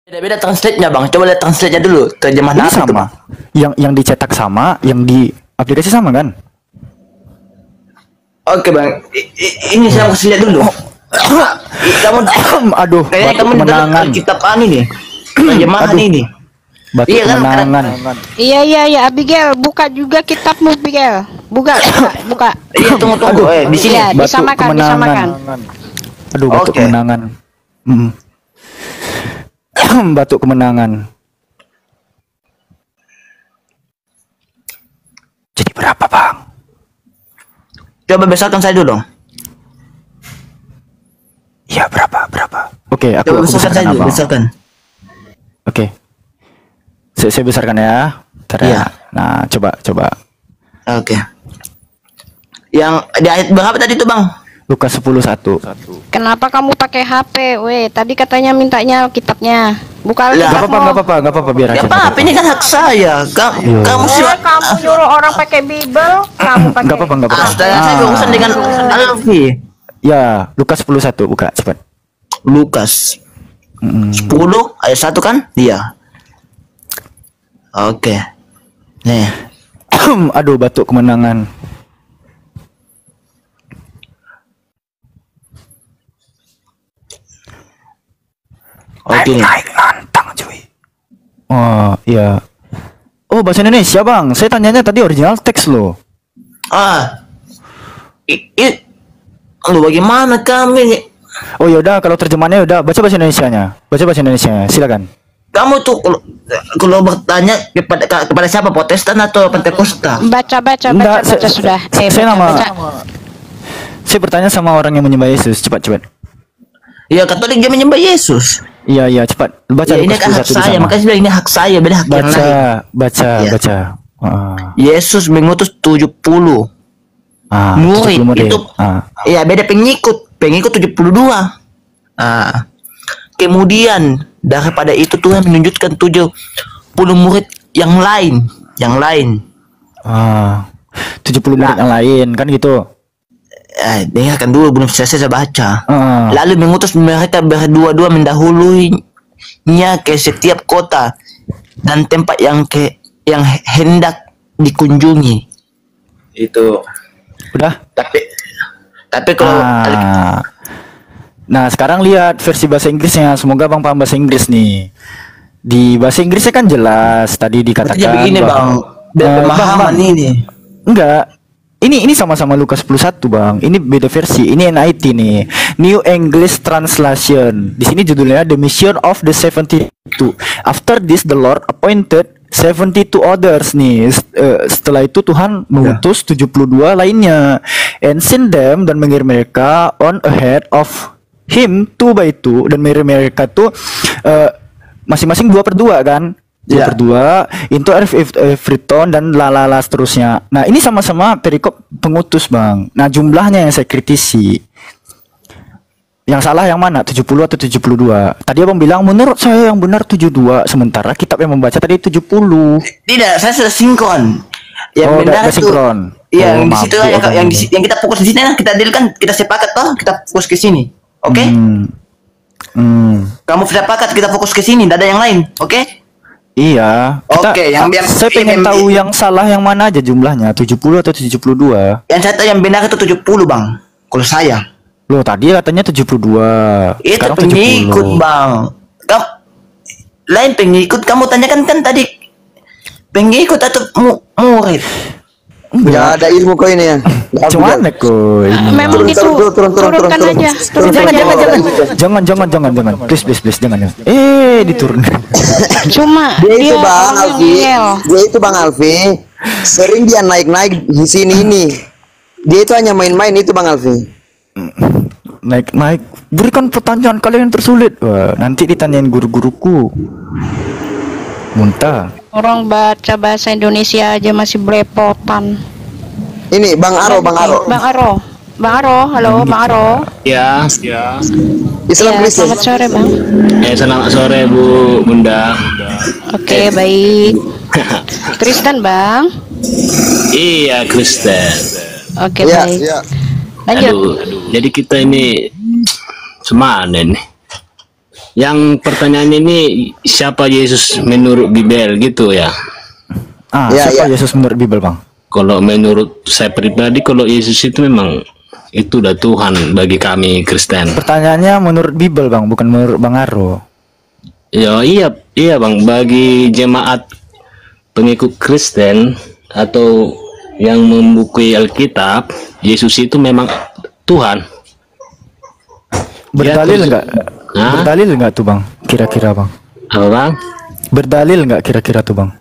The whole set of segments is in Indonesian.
Beda-beda translate-nya bang. Coba lihat translate-nya dulu. Terjemahan Ini apa itu, sama. Bang? Yang dicetak sama, yang di aplikasi sama kan? Oke bang. Ini saya harus lihat dulu. Kamu, Aduh, kayaknya batu kamu di dalam kemenangan. kitab ini nih. Terjemahan Aduh. ini. Batu Iya kan, kemenangan. Iya, Abigail, buka juga kitabmu, Abigail. Buka. Iya, tunggu. Di sini. Iya, Batu disamakan. kemenangan. Aduh, batu Oke. kemenangan. Batu kemenangan. Jadi berapa, Bang? Coba besarkan saya dulu dong. Iya, berapa? Oke, aku Coba besarkan besarkan saya dulu. Abang. Besarkan. Oke. Saya besarkan ya. Bentar ya. Iya. Nah, coba. Oke. Yang di ayat berapa tadi tuh bang? Lukas 10:1. Kenapa kamu pakai HP? Weh, tadi katanya mintanya kitabnya. Buka Lah, Gak kitabmu. apa-apa, biar Ya aja. apa? Ini kan hak saya. Iya. Kamu Oh, sih. kamu nyuruh orang pakai Bible, kamu pakai. Gak apa-apa. Saya berurusan dengan Alfi. Ya, Lukas 10:1 buka cepat. Lukas 10 ayat 1 kan? Iya. Oke. Nih. Aduh, batu kemenangan. Oke nih. Naik nantang cuy. Oh iya. Oh, bahasa Indonesia bang. Saya tanyanya tadi original teks loh. Lu bagaimana kami? Oh yaudah, kalau terjemahannya udah baca bahasa Indonesianya. Baca bahasa Indonesianya, silakan. Kamu tuh kalau bertanya kepada siapa, Protestan atau Pentakosta? Baca Enggak, sudah. saya Baca. Saya bertanya sama orang yang menyembah Yesus. Cepat. Ya Katolik dia menyembah Yesus. Iya, cepat. Baca Ya, ini Lukas kan hak 10:1 di saya, sana. makanya saya bilang ini hak saya, beda hak yang lain. Baca. Yesus mengutus 70 murid 70 murid. itu. Ya beda pengikut 72. Kemudian daripada itu Tuhan menunjukkan 70 murid yang lain. 70 murid yang lain kan gitu. Dengarkan dulu, belum selesai saya baca. Ah. Lalu mengutus mereka berdua-dua mendahulunya ke setiap kota dan tempat yang hendak dikunjungi. Itu. Udah. Tapi kalau Nah, sekarang lihat versi bahasa Inggrisnya. Semoga Bang paham bahasa Inggris nih. Di bahasa Inggrisnya kan jelas tadi dikatakan begini bang, pemahaman ini. Enggak. Ini sama-sama Lukas 10:1 bang. Ini beda versi. Ini NIT nih. New English Translation. Di sini judulnya The Mission of the 72. After this the Lord appointed 72 others nih. Setelah itu Tuhan mengutus 72 lainnya. And send them, dan mengirim mereka on ahead of him 2 by 2. Dan mengirim mereka tuh masing-masing 2/2 kan. 2/2 into everyton dan lalala seterusnya. Nah, ini sama-sama perikop pengutus, Bang. Nah, jumlahnya yang saya kritisi. Yang salah yang mana? 70 atau 72? Tadi Abang bilang menurut saya yang benar 72, sementara kitab yang membaca tadi 70. Tidak, saya sudah sinkron. Yang benar udah itu. sinkron. Iya, yang di maaf, situ Bu, yang, Abang. yang kita fokus di sini kan kita deal kan, kita sepakat toh, kita fokus ke sini. Oke? Kamu sepakat kita fokus ke sini, tidak ada yang lain. Oke? Iya. Oke, yang saya pengen tahu yang salah yang mana aja jumlahnya, 70 atau 72. Yang saya tahu yang benar itu 70, Bang. Kalau saya. Loh, tadi katanya 72. Itu Sekarang pengikut, 70. Bang. Kamu lain pengikut, kamu tanyakan kan tadi pengikut atau murid? Nggak ada ilmu kau ini ya. Cuman kok ini. Memang turunkan aja. Jangan. Please, jangan. Diturunkan. Cuma Dia itu Bang orangnya Alfi. ngeyel. Dia itu Bang Alfi. Sering dia naik di sini ini. Dia itu hanya main-main itu Bang Alfi. Naik. Berikan pertanyaan kalian yang tersulit. Wah, nanti ditanyain guru-guruku. Muntah. Orang baca bahasa Indonesia aja masih belepotan. Ini Bang Aro. Bang Aro, halo Bang Aro. Ya. Islam Ya, Kristen. selamat sore Bang. Selamat sore Bu Bunda. Oke, baik. Kristen Bang. Iya Kristen. Oke, Iya, baik. iya. Lanjut. Jadi kita ini semana nih. Yang pertanyaan ini siapa Yesus menurut Bible gitu ya? Ya, Siapa ya. Yesus menurut Bible, Bang? Kalau menurut saya pribadi, kalau Yesus itu memang itu udah Tuhan bagi kami Kristen. Pertanyaannya menurut Bible, Bang, bukan menurut Bang Aro. Ya iya bang, bagi jemaat pengikut Kristen atau yang membukui Alkitab, Yesus itu memang Tuhan. Berdalil terus- enggak? Hah? Berdalil enggak tuh, Bang? Kira-kira, Bang. Apa bang? Berdalil enggak kira-kira tuh, Bang?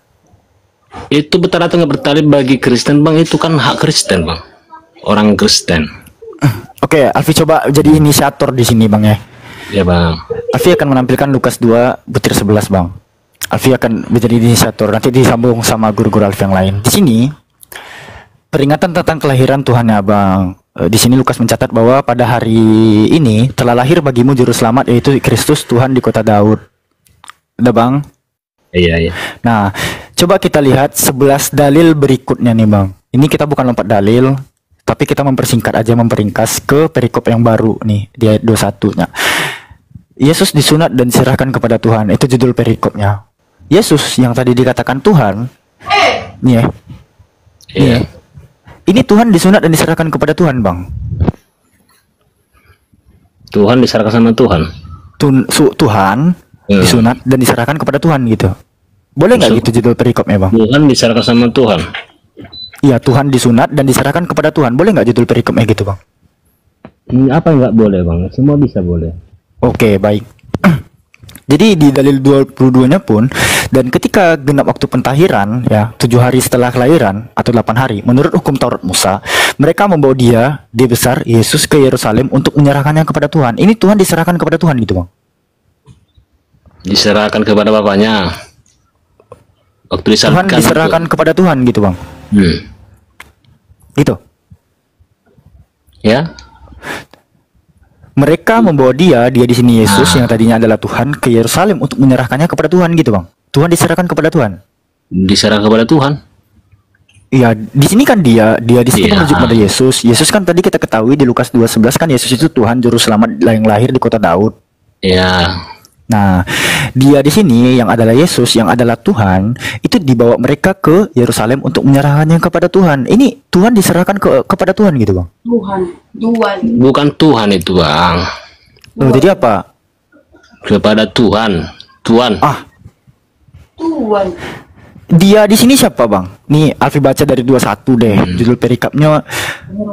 Itu betul atau nggak bertali bagi Kristen bang? Itu kan hak Kristen bang, orang Kristen. Oke, Alfi coba jadi inisiator di sini, Bang ya. Ya bang. Alfi akan menampilkan Lukas 2 butir 11, Bang. Alfi akan menjadi inisiator, nanti disambung sama guru-guru Alfi yang lain. Di sini peringatan tentang kelahiran Tuhan ya, Bang. Di sini Lukas mencatat bahwa pada hari ini telah lahir bagimu juru selamat, yaitu Kristus Tuhan di kota Daud. Udah, Bang? Iya. Nah, coba kita lihat 11 dalil berikutnya nih, Bang. Ini kita bukan lompat dalil, tapi kita mempersingkat aja, memperingkas ke perikop yang baru nih, di ayat 21-nya. Yesus disunat dan diserahkan kepada Tuhan. Itu judul perikopnya. Yesus yang tadi dikatakan Tuhan, nih ya. Iya. Ini Tuhan disunat dan diserahkan kepada Tuhan, Bang. Tuhan diserahkan sama Tuhan. Tuhan disunat dan diserahkan kepada Tuhan gitu. Boleh nggak gitu judul perikopnya, Bang? Tuhan diserahkan sama Tuhan. Iya, Tuhan disunat dan diserahkan kepada Tuhan. Boleh nggak judul perikopnya gitu, Bang? Apa yang nggak boleh bang? Semua bisa boleh. Oke, baik. Jadi di dalil 22-nya pun, dan ketika genap waktu pentahiran, ya 7 hari setelah kelahiran atau 8 hari, menurut hukum Taurat Musa, mereka membawa dia besar Yesus ke Yerusalem untuk menyerahkannya kepada Tuhan. Ini Tuhan diserahkan kepada Tuhan gitu, Bang. Diserahkan kepada bapaknya. Waktu Tuhan disalibkan. diserahkan kepada Tuhan gitu, Bang. Gitu. Ya. Mereka membawa dia di sini Yesus yang tadinya adalah Tuhan ke Yerusalem untuk menyerahkannya kepada Tuhan gitu, Bang. Tuhan diserahkan kepada Tuhan. Diserahkan kepada Tuhan. Iya, di sini kan dia di sini kan Iya. merujuk pada Yesus. Yesus kan tadi kita ketahui di Lukas 2:11 kan Yesus itu Tuhan juru selamat yang lahir di kota Daud. Ya. Nah, dia di sini yang adalah Yesus, yang adalah Tuhan, itu dibawa mereka ke Yerusalem untuk menyerahkannya kepada Tuhan. Ini Tuhan diserahkan kepada Tuhan gitu, Bang. Bukan Tuhan itu bang. Oh, jadi apa? Kepada Tuhan. Tuhan. Dia di sini siapa, Bang? Nih, Alfi baca dari 21 deh. Judul perikapnya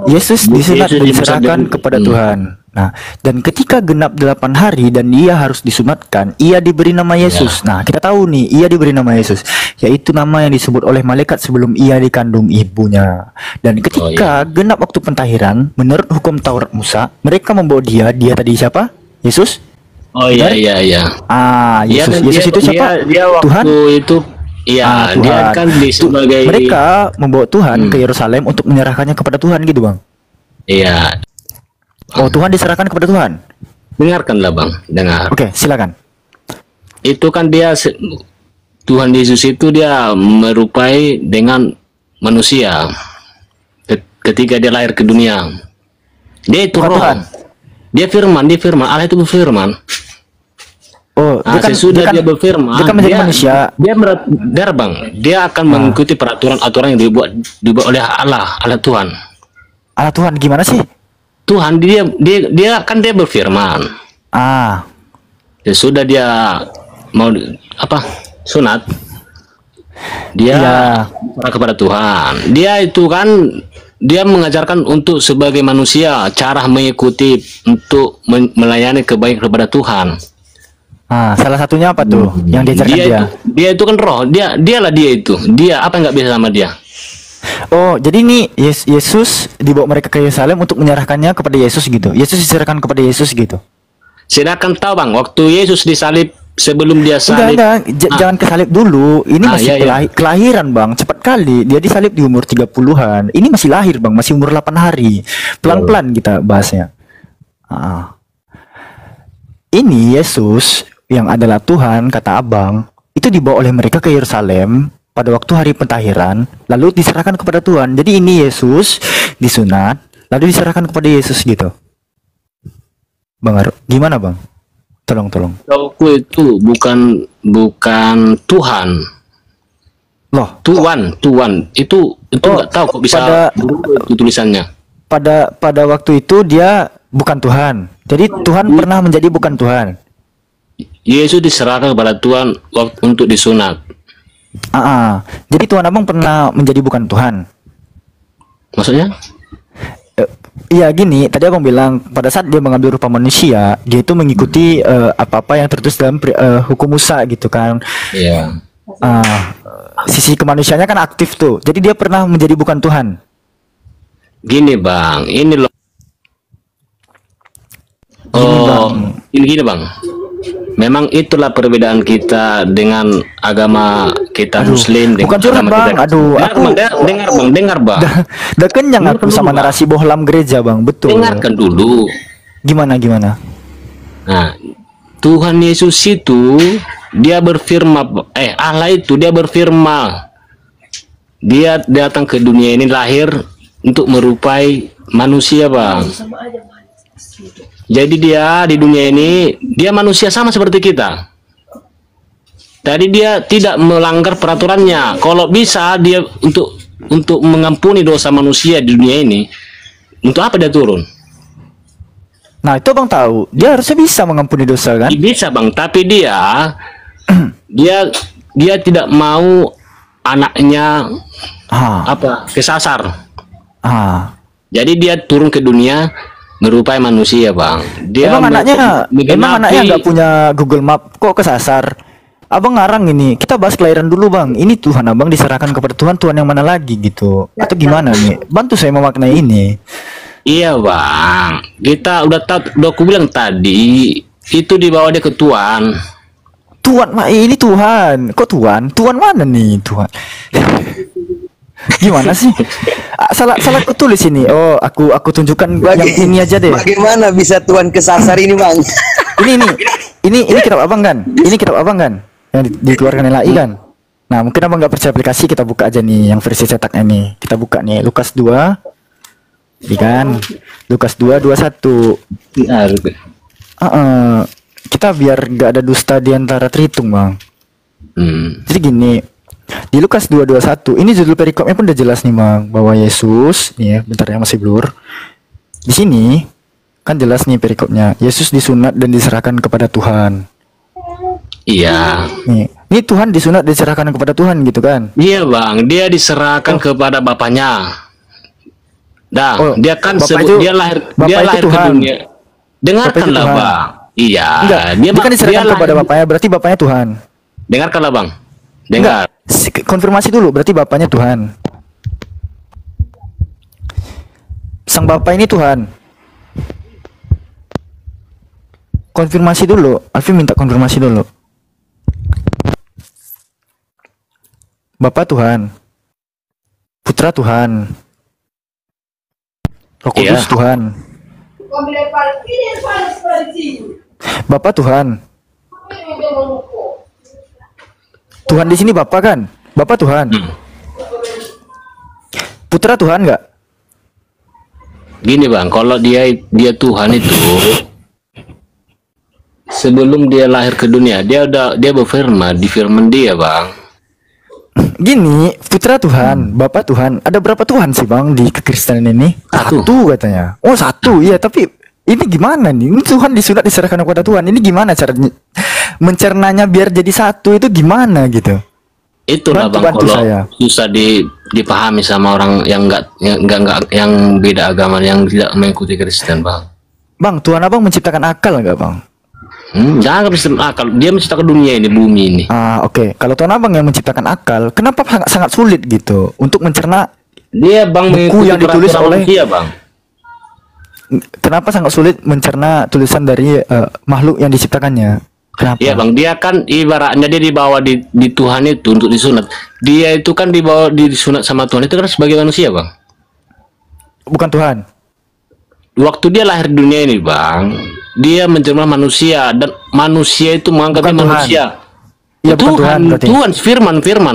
Yesus disunat Yesus dan diserahkan disunat. kepada Tuhan. Nah, dan ketika genap 8 hari dan ia harus disunatkan, ia diberi nama Yesus. Nah, kita tahu nih, ia diberi nama Yesus, yaitu nama yang disebut oleh malaikat sebelum ia dikandung ibunya. Dan ketika genap waktu pentahiran, menurut hukum Taurat Musa, mereka membawa dia tadi siapa? Yesus? Oh iya. Yesus. Dia kan- Yesus itu siapa? Dia waktu Tuhan. itu. Iya. Dia Tuhan. kan sebagai. Mereka membawa Tuhan ke Yerusalem untuk menyerahkannya kepada Tuhan gitu, Bang. Iya. Oh, Tuhan diserahkan kepada Tuhan. Dengarkanlah bang. Dengar. Oke, silakan. Itu kan Tuhan Yesus itu dia merupai dengan manusia ketika dia lahir ke dunia. Dia itu Bukan roh. Tuhan. Dia firman. Allah itu berfirman. Oh, Sesudah dia berfirman, dia kan menjadi manusia. Dia akan mengikuti peraturan-aturan yang dibuat oleh Allah Tuhan. Allah Tuhan gimana sih? Tuhan dia berfirman. Sudah dia mau sunat, dia kepada Tuhan. Dia itu kan dia mengajarkan untuk sebagai manusia cara mengikuti untuk melayani kebaikan kepada Tuhan. Salah satunya apa tuh yang diajarkan dia? Dia itu kan roh. Dialah dia itu. Dia apa yang nggak bisa sama dia? Oh, jadi ini Yesus dibawa mereka ke Yerusalem untuk menyerahkannya kepada Yesus gitu. Yesus diserahkan kepada Yesus gitu. Sedangkan tahu bang, waktu Yesus disalib sebelum dia salib. Enggak, jangan kesalib dulu. Ini masih kelahiran, Bang. Cepat kali. Dia disalib di umur 30-an. Ini masih lahir, Bang. Masih umur 8 hari. Pelan-pelan kita bahasnya. Ini Yesus yang adalah Tuhan, kata Abang, itu dibawa oleh mereka ke Yerusalem pada waktu hari pentahiran, lalu diserahkan kepada Tuhan. Jadi ini Yesus disunat, lalu diserahkan kepada Yesus gitu. Bang Aro, gimana Bang? Tolong. Tauku itu bukan Tuhan. Loh, Tuan itu nggak tahu kok bisa berubah itu tulisannya. pada waktu itu dia bukan Tuhan. Jadi Tuhan pernah menjadi bukan Tuhan. Yesus diserahkan kepada Tuhan waktu untuk disunat. Jadi Tuhan Abang pernah menjadi bukan Tuhan. Maksudnya? Iya gini, tadi Abang bilang pada saat dia mengambil rupa manusia, dia itu mengikuti apa-apa yang tertulis dalam hukum Musa gitu kan. Iya. Sisi kemanusiaannya kan aktif tuh. Jadi dia pernah menjadi bukan Tuhan. Gini Bang, ini loh. Gini Bang. Memang itulah perbedaan kita dengan agama kita Muslim. Bukan curhat Bang, dengar Bang. Udah kenyang aku sama narasi bohlam gereja Bang, betul. Dengarkan dulu. Gimana? Nah, Tuhan Yesus itu dia berfirman, Allah itu dia berfirman. Dia datang ke dunia ini lahir untuk merupai manusia Bang. Jadi dia di dunia ini dia manusia sama seperti kita. Tadi dia tidak melanggar peraturannya. Kalau bisa dia untuk mengampuni dosa manusia di dunia ini, untuk apa dia turun? Nah itu Bang tahu, dia harusnya bisa mengampuni dosa kan? Bisa Bang, tapi dia tidak mau anaknya kesasar. Jadi dia turun ke dunia merupai manusia Bang. Emang anaknya nggak punya Google Map kok kesasar? Abang ngarang ini. Kita bahas kelahiran dulu Bang. Ini Tuhan Abang diserahkan kepada Tuhan yang mana lagi gitu? Atau gimana nih? Bantu saya memaknai ini. Iya Bang. Kita udah aku bilang tadi itu dibawa dia ke Tuhan. Ini Tuhan. Kok Tuhan? Tuhan mana nih Tuhan? Gimana sih? Salah tulis ini. Oh, aku tunjukkan yang ini aja deh. Bagaimana bisa Tuhan kesasar ini, Bang? Ini kitab Abang kan? Ini kitab Abang kan? Yang dikeluarkan LAI kan? Nah, mungkin Abang nggak percaya aplikasi, kita buka aja nih yang versi cetaknya nih. Kita buka nih Lukas 2. Ini kan Lukas 2:21. Kita biar nggak ada dusta di antara tritung, Bang. Jadi gini, di Lukas 2:21 ini judul perikopnya pun udah jelas nih Bang, bahwa Yesus nih ya, bentar ya masih blur. Di sini kan jelas nih perikopnya, Yesus disunat dan diserahkan kepada Tuhan. Iya. Ini Tuhan disunat dan diserahkan kepada Tuhan gitu kan? Iya Bang, dia diserahkan kepada Bapaknya. Dia kan dia lahir ke dunia. Dengarkanlah Bang. Iya. Dia kan diserahkan kepada Bapaknya, berarti Bapaknya Tuhan. Dengarkanlah Bang. Dengar. Konfirmasi dulu, berarti Bapaknya Tuhan. Sang Bapak ini Tuhan. Konfirmasi dulu, Alfi minta konfirmasi dulu. Bapak Tuhan, Putra Tuhan, Roh Kudus Tuhan. Bapak Tuhan. Tuhan di sini Bapak kan? Bapak Tuhan. Putra Tuhan nggak? Gini Bang, kalau dia Tuhan itu sebelum dia lahir ke dunia, dia berfirman di firman dia Bang. Gini, Putra Tuhan, Bapak Tuhan, ada berapa Tuhan sih Bang di kekristenan ini? Satu katanya. Oh satu, iya tapi ini gimana nih? Ini Tuhan diserahkan kepada Tuhan. Ini gimana caranya mencernanya biar jadi satu itu gimana gitu? Itulah Bang, kalau susah dipahami sama orang yang yang beda agama, yang tidak mengikuti Kristen Bang. Bang, Tuhan Abang menciptakan akal nggak Bang? Jangan akal. Dia menciptakan dunia ini, bumi ini. Oke. Kalau Tuhan Abang yang menciptakan akal, kenapa sangat sulit gitu untuk mencerna dia Bang buku yang ditulis oleh dia Bang? Kenapa sangat sulit mencerna tulisan dari makhluk yang diciptakannya? Kenapa? Iya Bang, dia kan ibaratnya dia dibawa di Tuhan itu untuk disunat. Dia itu kan disunat sama Tuhan itu kan sebagai manusia Bang. Bukan Tuhan. Waktu dia lahir di dunia ini Bang, dia menjelma manusia dan manusia itu menganggapnya manusia. Iya bukan Tuhan berarti. Tuhan firman.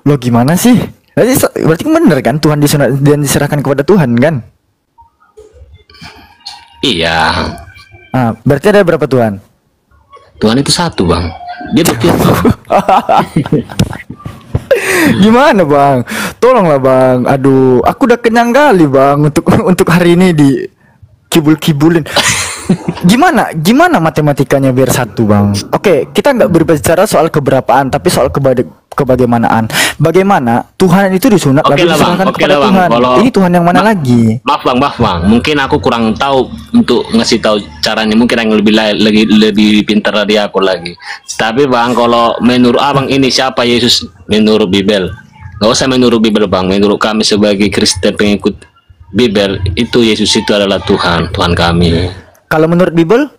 Loh gimana sih? Berarti benar kan Tuhan disunat dan diserahkan kepada Tuhan kan? Iya. Berarti ada berapa Tuhan? Tuhan itu satu bang. Dia berfirman. Gimana bang? Tolonglah bang. Aduh, aku udah kenyang kali bang untuk hari ini di kibul-kibulin. Gimana matematikanya biar satu bang? Oke, kita nggak berbicara soal keberapaan, tapi soal kebagaimanaan. Bagaimana Tuhan itu disunat Oke lalu lah, Bang. diserahkan Oke kepada lah, Bang. Tuhan? Kalau- Ini Tuhan yang mana lagi? Maaf bang. Mungkin aku kurang tahu untuk ngasih tahu caranya. Mungkin yang lebih pintar dari aku lagi. Tapi bang, kalau menurut abang ini siapa Yesus menurut Bible? Gak usah menurut Bible bang. Menurut kami sebagai Kristen pengikut Bible, itu Yesus itu adalah Tuhan kami. Kalau menurut Bible,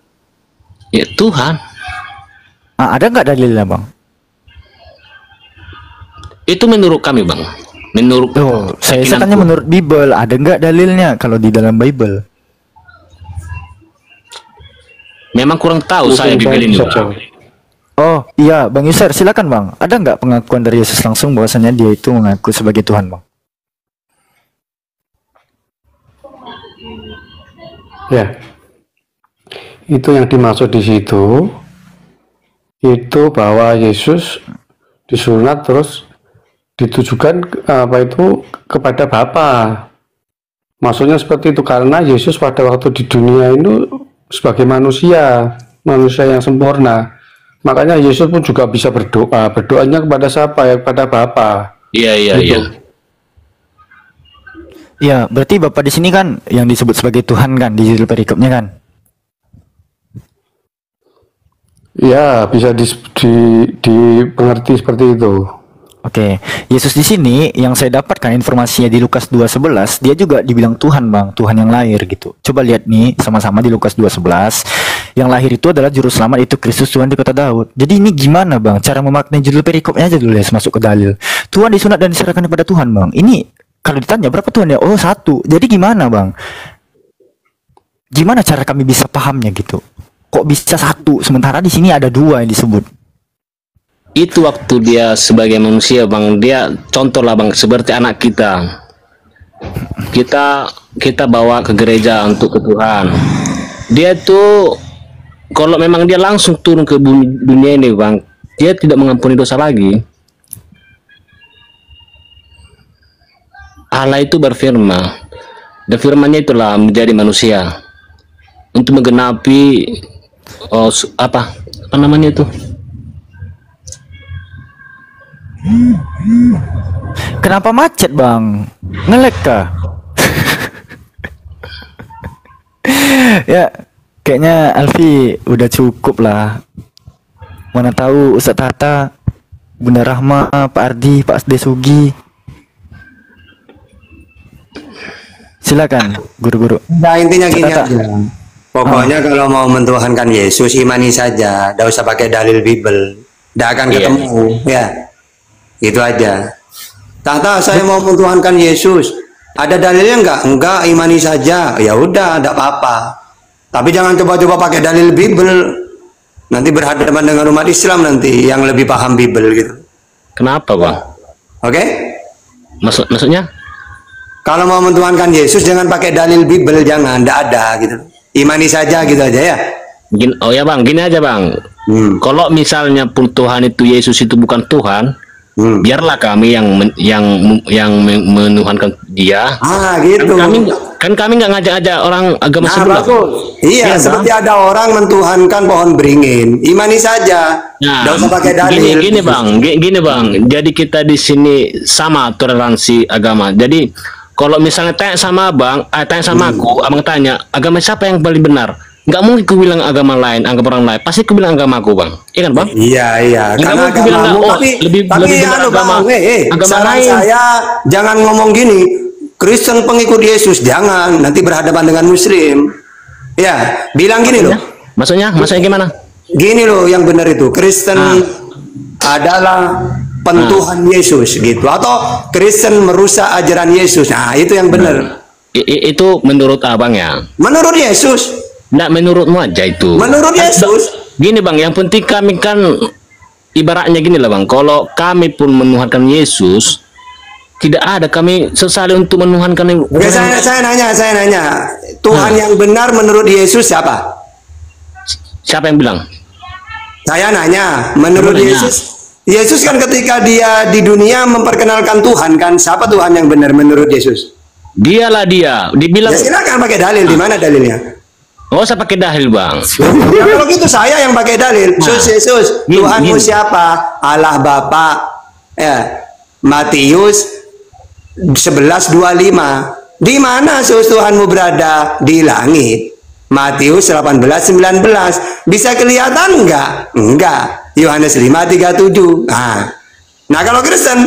Ya Tuhan. ada nggak dalilnya bang? Itu menurut kami bang. Menurut Oh, saya keyakinanku. tanya menurut Bible, ada nggak dalilnya kalau di dalam Bible? Memang kurang tahu saya Mungkin Bible ini. bisa Bang. jawab. Oh iya, Bang Yusir, silakan Bang. Ada nggak pengakuan dari Yesus langsung bahwasanya dia itu mengaku sebagai Tuhan, Bang? Ya, itu yang dimaksud di situ, itu bahwa Yesus disunat terus ditujukan kepada Bapa. Maksudnya seperti itu karena Yesus pada waktu di dunia itu sebagai manusia yang sempurna. Makanya Yesus pun juga bisa berdoa. Berdoanya kepada siapa? Ya kepada Bapa. Iya. Gitu. Iya, berarti Bapak di sini kan yang disebut sebagai Tuhan kan di judul perikopnya kan? Ya, bisa dipengerti seperti itu. Oke, Yesus di sini yang saya dapatkan informasinya di Lukas 2:11, dia juga dibilang Tuhan, Bang, Tuhan yang lahir gitu. Coba lihat nih sama-sama di Lukas 2:11. Yang lahir itu adalah juru selamat, itu Kristus Tuhan di kota Daud. Jadi ini gimana, Bang? Cara memaknai judul perikopnya aja dulu ya, masuk ke dalil. Tuhan disunat dan diserahkan kepada Tuhan, Bang. Ini kalau ditanya berapa Tuhan ya? Oh, satu. Jadi gimana, Bang? Gimana cara kami bisa pahamnya gitu? Kok bisa satu sementara di sini ada dua yang disebut? Itu waktu dia sebagai manusia bang, dia contoh lah bang, seperti anak kita. Kita bawa ke gereja untuk ke Tuhan. Dia tuh kalau memang dia langsung turun ke dunia ini bang, dia tidak mengampuni dosa lagi. Allah itu berfirman, dan firman-Nya itulah menjadi manusia untuk menggenapi apa namanya itu? Kenapa macet, Bang? Ngelek kah? Ya, kayaknya Alfi udah cukup lah. Mana tahu Ustadz Tata, Bunda Rahma, Pak Ardi, Pak Desugi. Silakan, guru-guru. Nah, intinya gini Tata. aja. Pokoknya kalau mau mentuhankan Yesus, imani saja. Tidak usah pakai dalil Bible. Tidak akan Iya. ketemu. Ya, itu aja. Tata, saya mau mentuhankan Yesus. Ada dalilnya enggak? Enggak, imani saja. Ya udah, tidak apa-apa. Tapi jangan coba-coba pakai dalil Bible. Nanti berhadapan dengan umat Islam nanti yang lebih paham Bible gitu. Kenapa bang? Oke? Maksudnya? Kalau mau mentuhankan Yesus jangan pakai dalil Bible, jangan, tidak ada gitu. Imani saja gitu aja ya. Oh ya bang, gini aja bang. Kalau misalnya pun Tuhan itu Yesus itu bukan Tuhan, biarlah kami yang menuhankan Dia. Ah gitu. Kan kami nggak ngajak-ngajak orang agama Nah sebelah. bagus. Iya, Iya, seperti ada orang mentuhankan pohon beringin. Imani saja. Nah, Tidak usah pakai dalil. gini bang. Jadi kita di sini sama toleransi agama. Jadi kalau misalnya tanya sama abang, tanya sama aku, abang tanya agama siapa yang paling benar? Nggak mungkin ku bilang agama lain, agama orang lain. Pasti ku bilang agama aku bang. Iya kan bang? Iya. Nggak Karena mungkin bilang, agamamu. oh, Tapi lebih benar anu, agama saran lain. saya jangan ngomong gini. Kristen pengikut Yesus jangan. Nanti berhadapan dengan Muslim. Ya, bilang gini loh. Maksudnya gimana? Gini loh yang benar itu. Kristen adalah pentuhan Yesus gitu. Atau Kristen merusak ajaran Yesus. Nah, itu yang benar. Itu menurut abang ya? Menurut Yesus. Nggak menurutmu aja itu. Menurut Yesus. Gini bang, yang penting kami kan ibaratnya gini lah bang. Kalau kami pun menuhankan Yesus, tidak ada kami sesali untuk menuhankan. Oke, saya nanya. Tuhan yang benar menurut Yesus siapa? Siapa yang bilang? Saya nanya, menurut Kamu nanya. Yesus kan ketika dia di dunia memperkenalkan Tuhan kan, siapa Tuhan yang benar menurut Yesus? Dialah dia. Dibilang, Ya silakan pakai dalil, di mana dalilnya? oh saya pakai dalil bang. Ya kalau gitu saya yang pakai dalil. Yesus, Gini, Tuhanmu gini. siapa? Allah Bapa. Ya. Matius 11:25. Di mana Yesus Tuhanmu berada? Di langit. Matius 18:19. Bisa kelihatan enggak? Enggak. Yohanes 5:37. Nah kalau Kristen,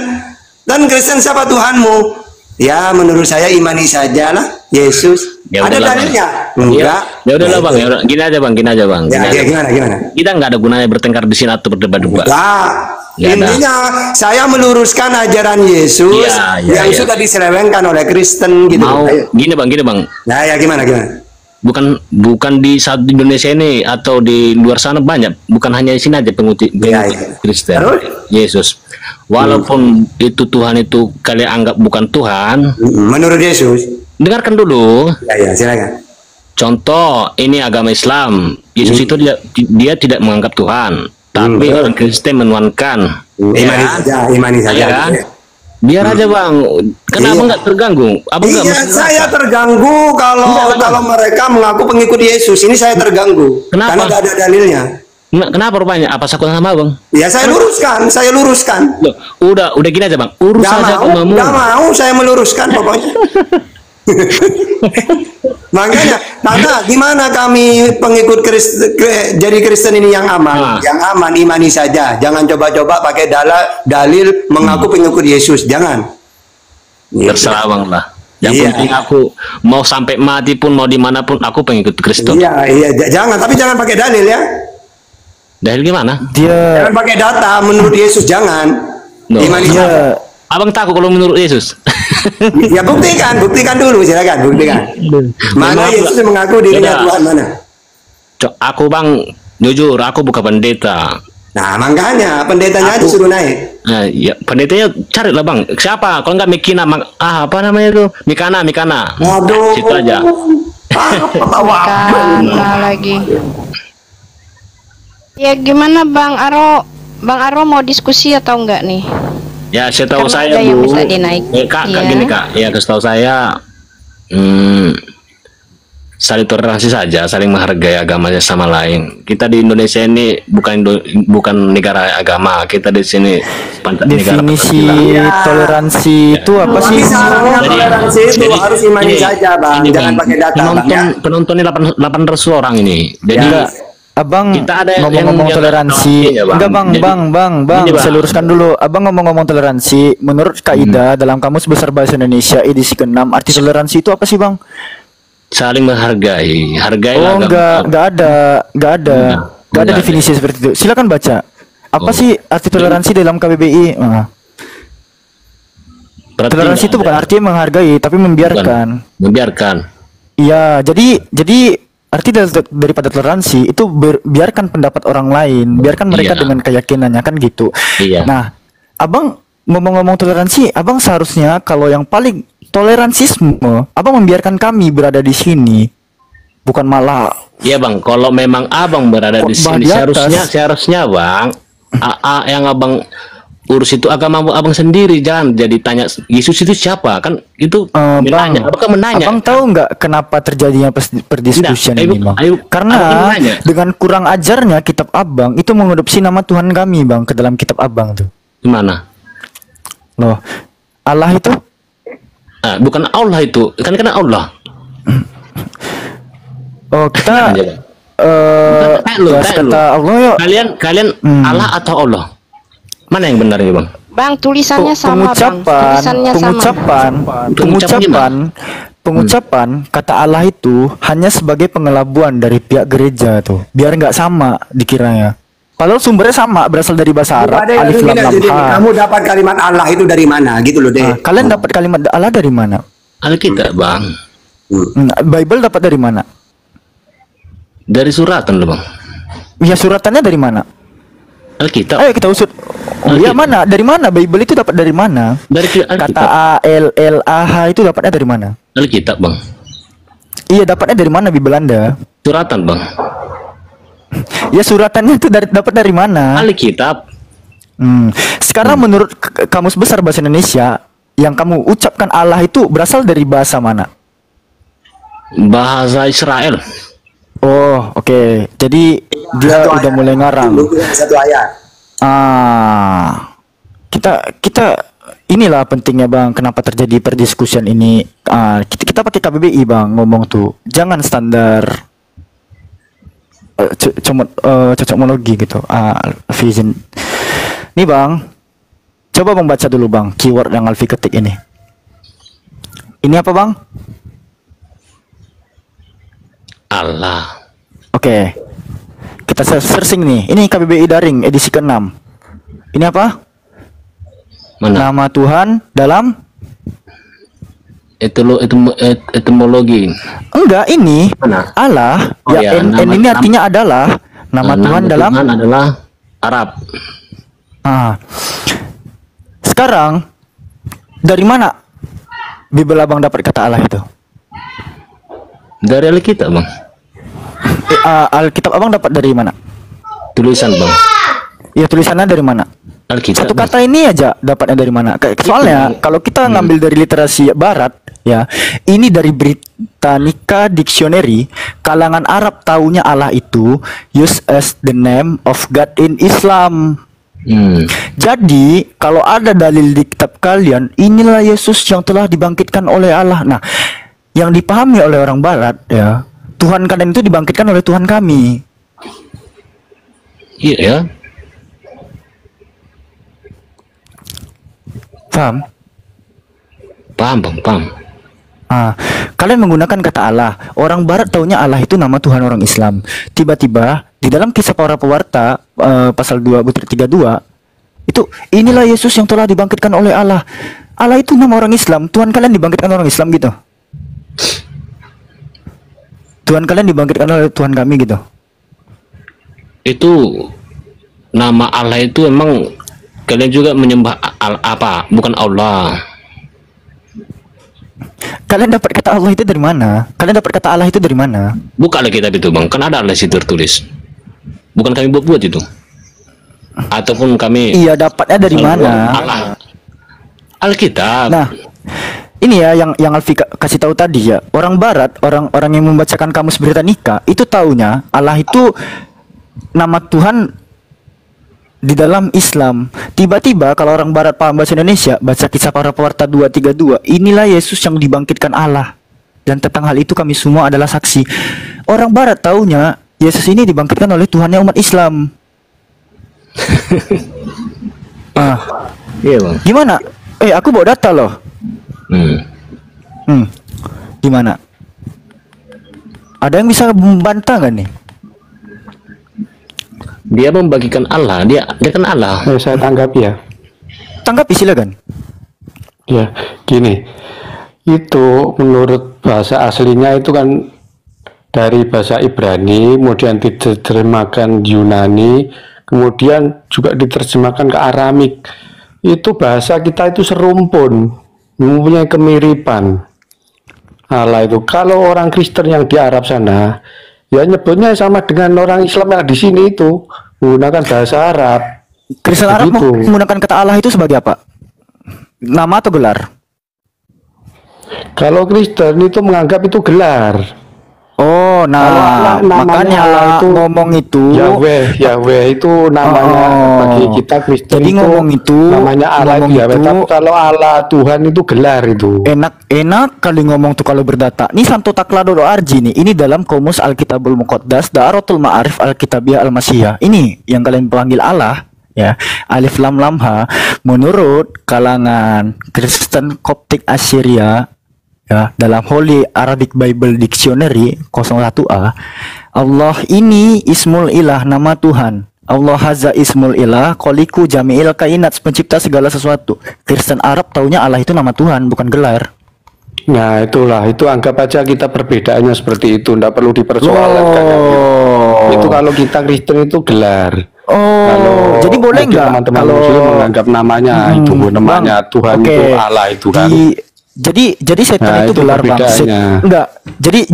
dan Kristen siapa Tuhanmu? Ya menurut saya imani saja lah Yesus. Ya Ada udahlah, dalilnya? Bang. Enggak. Ya udahlah bang. Ya udah. Gini aja bang. Gini aja bang. Ya, Gini aja. gimana? Kita nggak ada gunanya bertengkar di sini atau berdebat-debat. Enggak. Nggak ada. Intinya saya meluruskan ajaran Yesus Iya, yang iya. sudah diselewengkan oleh Kristen gitu. Mau Ayo. gini bang. Nah, ya gimana? Bukan di saat di Indonesia ini atau di luar sana banyak, bukan hanya di sini aja pengikut Iya, iya. Kristen Terus? Yesus. Walaupun itu Tuhan itu kalian anggap bukan Tuhan, Menurut Yesus. dengarkan dulu. Ya, silakan. Contoh ini agama Islam, Yesus itu dia tidak menganggap Tuhan, tapi betul. orang Kristen menuhankan. Imani saja. Iya kan? Biar aja bang, kenapa Iya. nggak terganggu? Abang nggak Iya, mesti saya merasa. terganggu kalau mereka mengaku pengikut Yesus. Ini saya terganggu. Kenapa? Karena tidak ada dalilnya. Kenapa rupanya? Apa sakut sama abang? Ya saya luruskan. Loh, udah gini aja bang, urus saja agamamu. Gak mau saya meluruskan pokoknya. Makanya, Tata, gimana kami pengikut jadi Kristen ini yang aman? Nah. Yang aman, imani saja. Jangan coba-coba pakai dalil mengaku pengikut Yesus. Jangan. Terserah bang lah. Yang Iya. penting aku mau sampai mati pun mau dimanapun aku pengikut Kristus. Iya, jangan. Tapi jangan pakai dalil ya. Dalil gimana? Dia Jangan pakai data menurut Yesus. Jangan. No. Imani saja. dia Abang takut kalau menurut Yesus. Ya buktikan dulu, silakan buktikan. Mana Maaf, Yesus mengaku dirinya beda. Tuhan mana? Aku bang, jujur aku bukan pendeta. Nah makanya pendetanya aja suruh naik. Nah, ya pendetanya carilah bang. Siapa? Kalau nggak Mikina, apa namanya itu? Mikana. Waduh. Situ aja. Karena lagi. Ya gimana Bang Aro? Bang Aro mau diskusi atau enggak nih? Ya, setahu Karena saya ada yang Bu. bisa dinaik. Kak, Iya. gini Kak. Ya, setahu saya saling toleransi saja, saling menghargai agamanya sama lain. Kita di Indonesia ini bukan negara agama. Kita di sini negara definisi Pancasila. toleransi itu apa sih? Toleransi itu harus imani ini- saja bang, ini, jangan Bang, pakai data bang ya. penonton ini 800 orang ini. Jadi Enggak. Abang Kita ada ngomong-ngomong yang toleransi. ya, Bang. Enggak bang, Jadi- bang. Ini, Bang. Saya luruskan dulu. Abang ngomong-ngomong toleransi. Menurut kaidah dalam Kamus Besar Bahasa Indonesia edisi ke-6, arti toleransi itu apa sih bang? saling menghargai, hargailah Oh agama. enggak ada Enggak ada. definisi seperti itu. Silakan baca. Apa Oh. sih arti toleransi dalam KBBI? Berarti Toleransi itu nggak bukan ada. artinya menghargai, tapi membiarkan. Membiarkan. Iya, jadi arti daripada toleransi itu biarkan pendapat orang lain, biarkan mereka Iya. dengan keyakinannya kan gitu. Iya. Nah, abang ngomong-ngomong toleransi, abang seharusnya kalau yang paling toleransiisme, abang membiarkan kami berada di sini, bukan malah Iya bang, kalau memang abang berada Kok di bah sini di atas? seharusnya bang, yang abang urus itu agama abang sendiri, jangan jadi tanya Yesus itu siapa kan itu Bang, menanya. Apakah menanya? abang tahu nggak kenapa terjadinya perdiskusian Tidak, ini, ayo- bang? ayo, Karena abang menanya. dengan kurang ajarnya kitab abang itu mengadopsi nama Tuhan kami, bang, ke dalam kitab abang tuh. Gimana? Loh, Allah itu Bukan Allah itu, kan Allah. oh kita Aja, Bang. bahas kata Allah yuk. Kalian Allah atau Allah? Mana yang benar ya bang? Bang, tulisannya sama Bang. Tulisannya sama. pengucapan kata Allah itu hanya sebagai pengelabuan dari pihak gereja tuh, biar nggak sama dikiranya. Padahal sumbernya sama, berasal dari bahasa Arab, Ada yang alif lam gini, lam jadi ha. kamu dapat kalimat Allah itu dari mana gitu loh deh. Nah, kalian dapat kalimat Allah dari mana? Alkitab bang, Bible dapat dari mana? dari suratan loh bang. Ya suratannya dari mana? Alkitab. Ayo kita usut. Oh, ya mana? Dari mana? Bible itu dapat dari mana? Dari Kata Alkitab. ALLAH itu dapatnya dari mana? Alkitab bang. Iya, dapatnya dari mana Bible Anda? Suratan bang. Ya suratannya itu dapat dari mana? Alkitab. Sekarang menurut Kamus Besar Bahasa Indonesia, yang kamu ucapkan Allah itu berasal dari bahasa mana? Bahasa Israel. Oh, oke. Jadi dia udah mulai ngarang. Satu ayat. Kita inilah pentingnya Bang, kenapa terjadi perdiskusian ini. Kita pakai KBBI Bang ngomong tuh. Jangan standar cocokmologi gitu. Vision. Nih Bang, coba Bang baca dulu Bang keyword yang Alfi ketik ini. Ini apa Bang? Allah. Oke. Kita searching nih. Ini KBBI Daring edisi ke-6. Ini apa? Mana? Nama Tuhan dalam etimologi. enggak ini Mana? Allah Oh, ya, ya, ini artinya adalah nama Tuhan nama dalam Tuhan adalah Arab. Sekarang dari mana Bible Abang dapat kata Allah itu? Dari Alkitab, Bang. Alkitab Abang dapat dari mana? Tulisan, Bang. Ya tulisannya dari mana? Alkitab. Satu kata ini aja dapatnya dari mana? Soalnya kalau kita ngambil dari literasi Barat, ya ini dari Britannica Dictionary, kalangan Arab taunya Allah itu used as the name of God in Islam. Jadi kalau ada dalil di kitab kalian, inilah Yesus yang telah dibangkitkan oleh Allah. Nah, yang dipahami oleh orang Barat, ya Tuhan kalian itu dibangkitkan oleh Tuhan kami. Iya ya. Paham? Paham, Bang, paham. Kalian menggunakan kata Allah. Orang Barat taunya Allah itu nama Tuhan orang Islam. Tiba-tiba di dalam Kisah Para Pewarta pasal 2 butir 32 itu inilah Yesus yang telah dibangkitkan oleh Allah. Allah itu nama orang Islam. Tuhan kalian dibangkitkan orang Islam gitu. Tuhan kalian dibangkitkan oleh Tuhan kami gitu. Itu nama Allah itu emang kalian juga menyembah apa? Bukan Allah. Kalian dapat kata Allah itu dari mana? Kalian dapat kata Allah itu dari mana? Buka Alkitab itu, Bang. Kan ada Allah situ tertulis. Bukan kami buat itu. Ataupun kami Iya, dapatnya dari mana? Allah. Alkitab. Nah, ini ya yang Alfi kasih tahu tadi ya. Orang Barat, orang yang membacakan Kamus Britannica itu taunya Allah itu nama Tuhan di dalam Islam. Tiba-tiba kalau orang Barat paham bahasa Indonesia, baca Kisah Para Pewarta 232, inilah Yesus yang dibangkitkan Allah. Dan tentang hal itu kami semua adalah saksi. Orang Barat taunya Yesus ini dibangkitkan oleh Tuhannya umat Islam. Iya, Bang. Gimana? Aku bawa data loh. Gimana? Ada yang bisa membantah nggak nih? Dia membagikan Allah, dia kan Allah. Saya tanggapi ya. Tanggapi silakan. Ya, gini. Itu menurut bahasa aslinya itu kan dari bahasa Ibrani, kemudian diterjemahkan Yunani, kemudian juga diterjemahkan ke Aramik. Itu bahasa kita itu serumpun, mempunyai kemiripan. Allah itu. Kalau orang Kristen yang di Arab sana, ya nyebutnya sama dengan orang Islam yang di sini itu menggunakan bahasa Arab. Kristen Arab menggunakan kata Allah itu sebagai apa? Nama atau gelar? Kalau Kristen itu menganggap itu gelar. Oh, nah makanya Allah itu ngomong itu Yahweh itu namanya bagi kita Kristen. Jadi itu ngomong itu namanya Allah itu Yahweh. Tapi kalau Allah Tuhan itu gelar itu. Enak kali ngomong tuh kalau berdata. Ini Santo Taklado.org nih. Ini dalam Komus Alkitabul Muqaddas Da'aratul Ma'arif Alkitabiyah Al-Masiyah. Ini yang kalian panggil Allah ya. Alif Lam Lam Ha. Menurut kalangan Kristen Koptik Assyria ya, dalam Holy Arabic Bible Dictionary 01A, Allah ini Ismul Ilah, nama Tuhan. Allah Haza Ismul Ilah, Kholiku Jami'il Kainat, pencipta segala sesuatu. Kristen Arab taunya Allah itu nama Tuhan, bukan gelar. Nah itulah, itu anggap aja kita perbedaannya seperti itu, tidak perlu dipersoalkan. Itu kalau kita Kristen itu gelar. Kalau jadi boleh nggak teman-teman kalau Muslim menganggap namanya itu namanya Tuhan Oke. itu Allah itu kan. Jadi setan Nah, itu itu gelar bang. perbedaannya. Enggak.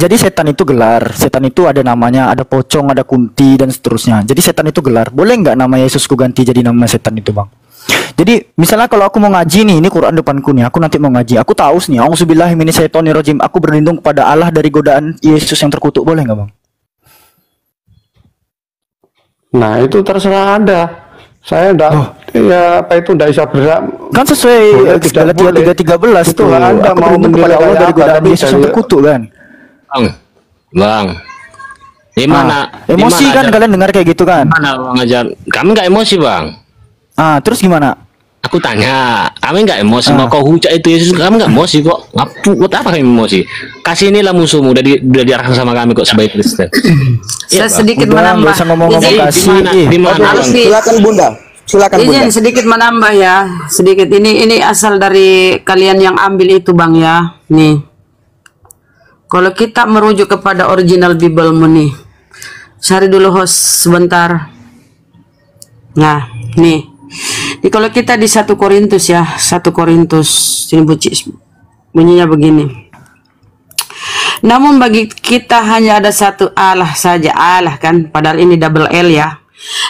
Jadi setan itu gelar. Setan itu ada namanya, ada pocong, ada kunti dan seterusnya. Jadi setan itu gelar. Boleh nggak nama Yesus ku ganti jadi nama setan itu bang? Jadi misalnya kalau aku mau ngaji nih, ini Quran depanku nih, aku nanti mau ngaji, aku tahu nih, auzubillahi minasyaitonirrajim, aku berlindung kepada Allah dari godaan Yesus yang terkutuk, boleh nggak bang? Nah, itu terserah Anda. Saya enggak, ya apa itu enggak bisa berak. Kan sesuai Boleh, tidak Galatia boleh. 3:13 Itu tuh. Anda Aku mau berlindung kepada menilai Allah dari apa, godaan tapi Yesus yang saya- terkutuk kan. Bang, di mana? Emosi di mana kan ada- kalian dengar kayak gitu kan? Mana bang ajar? Kami nggak emosi bang. Terus gimana? Aku tanya, kami nggak emosi. Mau kau hujat itu Yesus, kami nggak emosi kok. Buat apa kami emosi? Kasih inilah musuhmu, udah diarahkan sama kami kok sebagai Kristen. Saya Bang. sedikit Udah, nggak menambah. usah ngomong-ngomong Izin, kasih. Di mana? Harus Bang? di- Silakan Bunda. Silakan Bunda. izin sedikit menambah ya. Sedikit ini asal dari kalian yang ambil itu bang ya. Nih. Kalau kita merujuk kepada original Bible-mu nih. Cari dulu host sebentar. Nah, nih. Jadi kalau kita di 1 Korintus ya, 1 Korintus sini bunyinya begini. Namun bagi kita hanya ada satu Allah saja, Allah kan, padahal ini double L ya.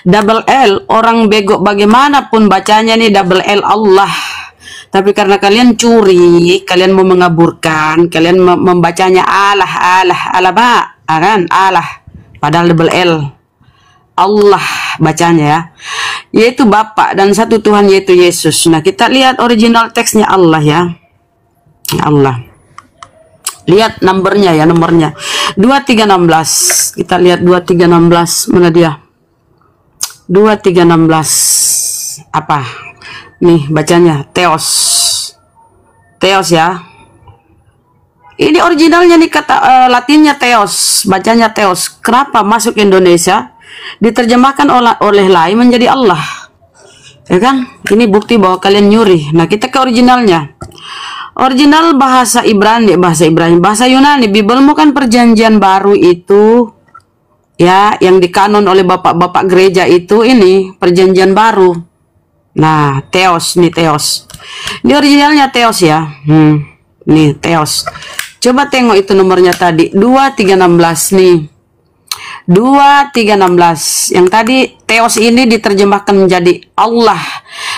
Double L, orang bego bagaimanapun bacanya nih double L Allah. Tapi karena kalian curi, kalian mau mengaburkan, kalian membacanya Allah, kan Allah, padahal double L. Allah bacanya ya, yaitu Bapa dan satu Tuhan yaitu Yesus. Nah kita lihat original teksnya Allah ya, Allah. Lihat nomornya ya, nomornya 2316. Kita lihat 2316 mana dia? 2316 apa? Nih bacanya Theos, Theos ya. Ini originalnya nih kata Latinnya Theos, bacanya Theos. Kenapa masuk Indonesia? Diterjemahkan oleh lain menjadi Allah, ya kan? Ini bukti bahwa kalian nyuri. Nah kita ke originalnya. Original bahasa Ibrani, bahasa Yunani. Biblemu kan perjanjian baru itu, ya, yang dikanon oleh bapak-bapak gereja itu ini perjanjian baru. Nah Theos nih Theos. Ini originalnya Theos ya. Nih Theos. Coba tengok itu nomornya tadi 2316 nih. 2316 yang tadi Theos ini diterjemahkan menjadi Allah,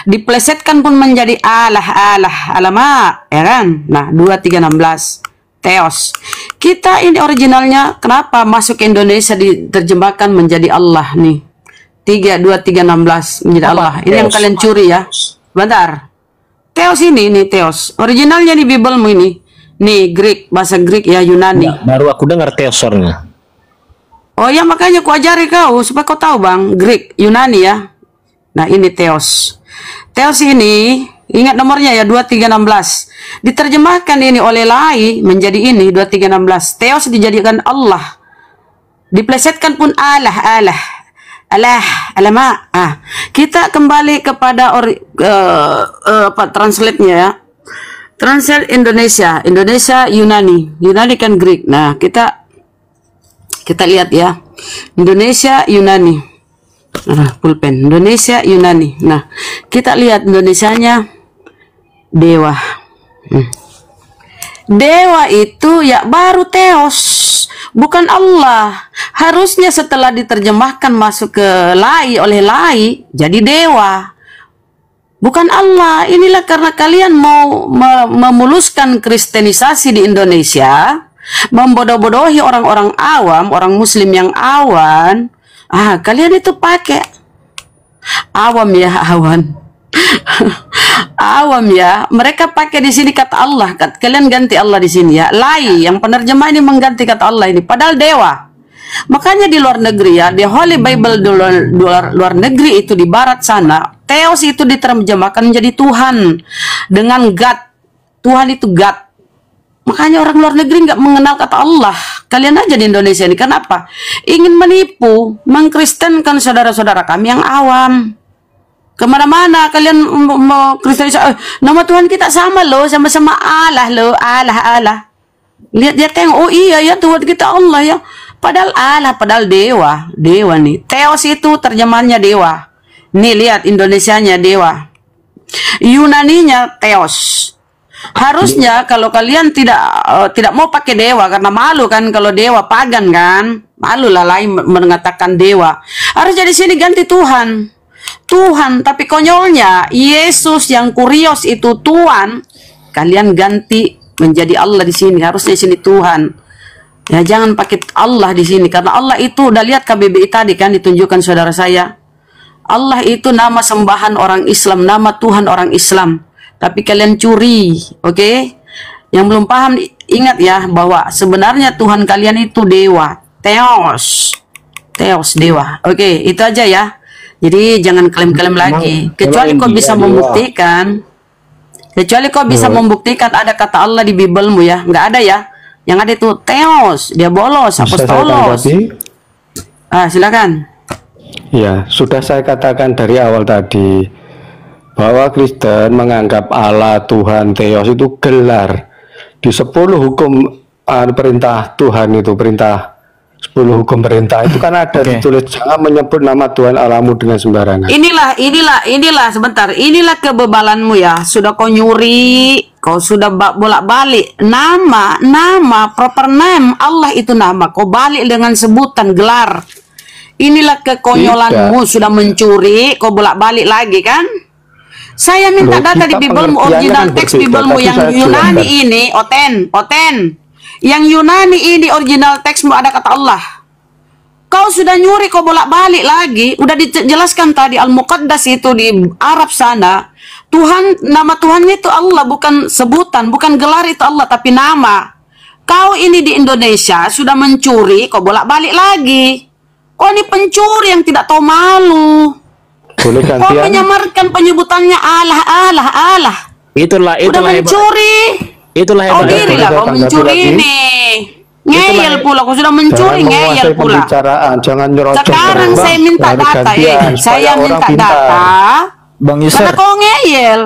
diplesetkan pun menjadi alamak, ya kan? Nah 2316 Theos. Kita ini originalnya kenapa masuk ke Indonesia diterjemahkan menjadi Allah nih? 2316 menjadi Allah. Ini yang kalian curi ya. Bentar. Theos ini nih Theos. Originalnya di Biblemu ini. Nih Greek, bahasa Greek ya, Yunani. Baru aku dengar teosornya. Oh ya makanya ku ajari kau supaya kau tahu bang, Greek, Yunani ya. Nah ini Theos. Theos ini ingat nomornya ya 2316. Diterjemahkan ini oleh Lai menjadi ini 2316. Theos dijadikan Allah. Diplesetkan pun Allah. Kita kembali kepada translate-nya ya. Translate Indonesia Yunani. Yunani kan Greek. Nah, kita lihat ya. Indonesia Yunani. Pulpen. Indonesia Yunani. Nah, kita lihat Indonesianya dewa. Dewa itu ya baru Theos, bukan Allah. Harusnya setelah diterjemahkan masuk ke oleh Lai jadi dewa, bukan Allah. Inilah karena kalian mau memuluskan kristenisasi di Indonesia, membodoh-bodohi orang-orang awam, orang muslim yang awan. Kalian itu pakai awam ya, awam ya. Mereka pakai di sini kata Allah, kalian ganti Allah di sini ya. Lai yang penerjemah ini mengganti kata Allah ini, padahal dewa. Makanya di luar negeri ya, di Holy Bible di luar negeri itu di barat sana, Theos itu diterjemahkan menjadi Tuhan dengan God. Tuhan itu God. Makanya orang luar negeri nggak mengenal kata Allah. Kalian aja di Indonesia ini, kenapa? Ingin menipu, mengkristenkan saudara-saudara kami yang awam. Kemana-mana kalian mau kristenisasi, nama Tuhan kita sama loh, sama-sama Allah loh, Allah. Lihat tengok, oh iya ya Tuhan kita Allah ya. Padahal Allah, padahal dewa nih. Theos itu terjemahannya dewa. Nih lihat Indonesianya dewa. Yunaninya Theos. Harusnya kalau kalian tidak mau pakai dewa karena malu kan, kalau dewa pagan kan, malu lah lain mengatakan dewa. Harusnya di sini ganti Tuhan. Tuhan, tapi konyolnya Yesus yang kurios itu Tuhan, kalian ganti menjadi Allah di sini. Harusnya di sini Tuhan. Ya jangan pakai Allah di sini karena Allah itu udah lihat KBBI tadi kan ditunjukkan saudara saya. Allah itu nama sembahan orang Islam, nama Tuhan orang Islam. Tapi kalian curi, oke? Yang belum paham ingat ya bahwa sebenarnya Tuhan kalian itu dewa, Theos, dewa. Oke, itu aja ya. Jadi jangan klaim-klaim lagi. Kecuali kau bisa membuktikan, ada kata Allah di Bibelmu ya, nggak ada ya. Yang ada itu Theos, dia bolos, apostolos. Silakan. Ya, sudah saya katakan dari awal tadi bahwa Kristen menganggap Allah, Tuhan, Theos itu gelar. Di 10 hukum perintah Tuhan itu, perintah 10 hukum perintah itu kan ada ditulis jangan menyebut nama Tuhan Allahmu dengan sembarangan. Inilah sebentar. Inilah kebebalanmu ya. Sudah kau nyuri, kau sudah bolak-balik nama proper name Allah itu nama. Kau balik dengan sebutan gelar. Inilah kekonyolanmu. Sudah mencuri, kau bolak-balik lagi kan? Saya minta data di Bibelmu, original teks Bibelmu yang Yunani ini, Oten. Yang Yunani ini original teksmu ada kata Allah. Kau sudah nyuri, kau bolak-balik lagi. Udah dijelaskan tadi Al-Muqaddas itu di Arab sana. Tuhan, nama Tuhannya itu Allah, bukan sebutan, bukan gelar itu Allah, tapi nama. Kau ini di Indonesia sudah mencuri, kau bolak-balik lagi. Kau ini pencuri yang tidak tahu malu. Boleh gantian. Kau menyamarkan penyebutannya Allah. Itulah udah mencuri. Itulah hebat. Diri lah kau mencuri ini. Ngeyel pula, kau sudah mencuri, ngeyel pula. Jangan nyerocok. Sekarang saya minta data, saya minta data. Bang Yusuf. Karena kau ngeyel.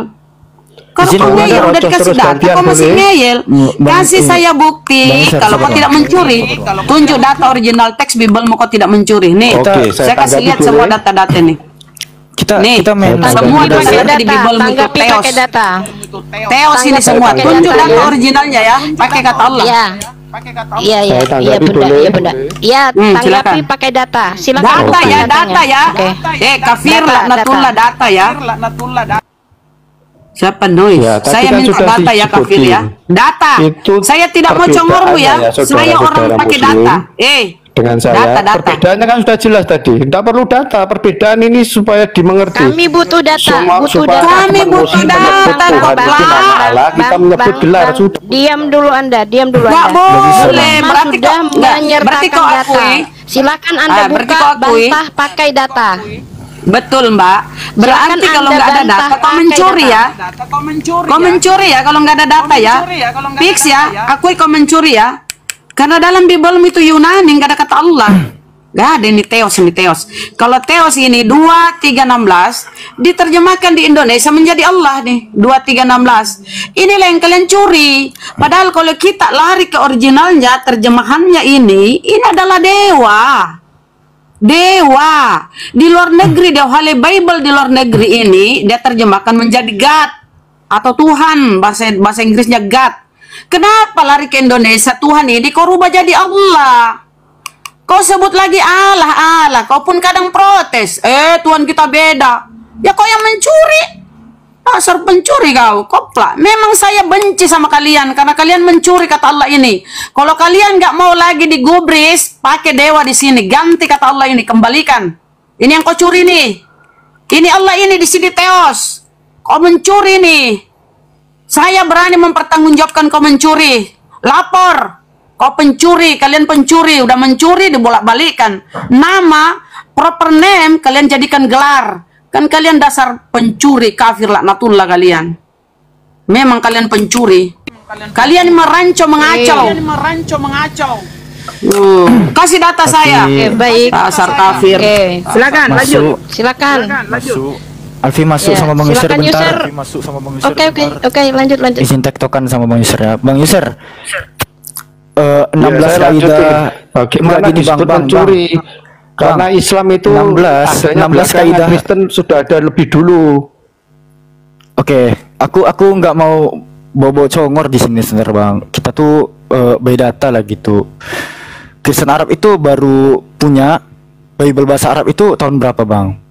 Kalau kau ngeyel udah dikasih data, kau masih ngeyel. Kasih saya bukti kalau kau tidak mencuri. Tunjuk data original teks Bibelmu kau tidak mencuri. Nih, saya kasih lihat semua data-data nih. Kita semua data di Bibelmu itu Theos. Theos ini semua. Tunjuk data originalnya ya. Pakai kata Allah. Iya bunda. Iya, tanggapi pakai data. Silakan. Data ya. Kafir laknatullah data ya. Siapa noise? Saya minta data ya kafir ya. Data. Saya tidak mau congormu ya. Saya orang pakai data. Dengan saya, perbedaannya kan sudah jelas tadi. Tidak perlu data, perbedaan ini supaya dimengerti. Kami butuh data. Kami butuh data. Kita menyebut gelar. Diam dulu Anda. Nggak boleh. Berarti sudah menyertakan data. Silakan Anda buka bantah pakai data. Betul Mbak. Berarti kalau nggak ada data, kau mencuri ya. Kau mencuri ya kalau nggak ada data ya. Fix ya. Akui kau mencuri ya. Karena dalam Bibel itu Yunani nggak ada kata Allah. Nggak ada ini Theos. Kalau Theos ini 2316 diterjemahkan di Indonesia menjadi Allah nih 2316. Inilah yang kalian curi. Padahal kalau kita lari ke originalnya terjemahannya ini adalah dewa. Di luar negeri, di Holy Bible di luar negeri ini dia terjemahkan menjadi God atau Tuhan, bahasa Inggrisnya God. Kenapa lari ke Indonesia Tuhan ini kau rubah jadi Allah? Kau sebut lagi Allah. Kau pun kadang protes. Tuhan kita beda. Ya kau yang mencuri. Dasar pencuri kau. Koplak. Memang saya benci sama kalian karena kalian mencuri kata Allah ini. Kalau kalian nggak mau lagi digubris, pakai dewa di sini. Ganti kata Allah ini, kembalikan. Ini yang kau curi nih. Ini Allah ini di sini Theos. Kau mencuri nih. Saya berani mempertanggungjawabkan kau mencuri. Lapor. Kau pencuri, kalian pencuri. Udah mencuri, dibolak-balikan. Nama, proper name, kalian jadikan gelar. Kan kalian dasar pencuri, kafir laknatullah kalian. Memang kalian pencuri. Kalian merancau mengacau. Kasih data saya. Baik. Dasar kafir. Silakan lanjut. Silakan. Alfi masuk sama Bang Yusuf bentar. Oke, lanjut. Izin tektokan sama Bang Yusuf ya. Bang Yusuf. 16 kaidah bagaimana disebut mencuri? Karena Islam itu 16 kaidah Kristen sudah ada lebih dulu. Oke, aku nggak mau bobo congor di sini sebenarnya bang. Kita tuh beda data lah gitu. Kristen Arab itu baru punya Bible bahasa Arab itu tahun berapa bang?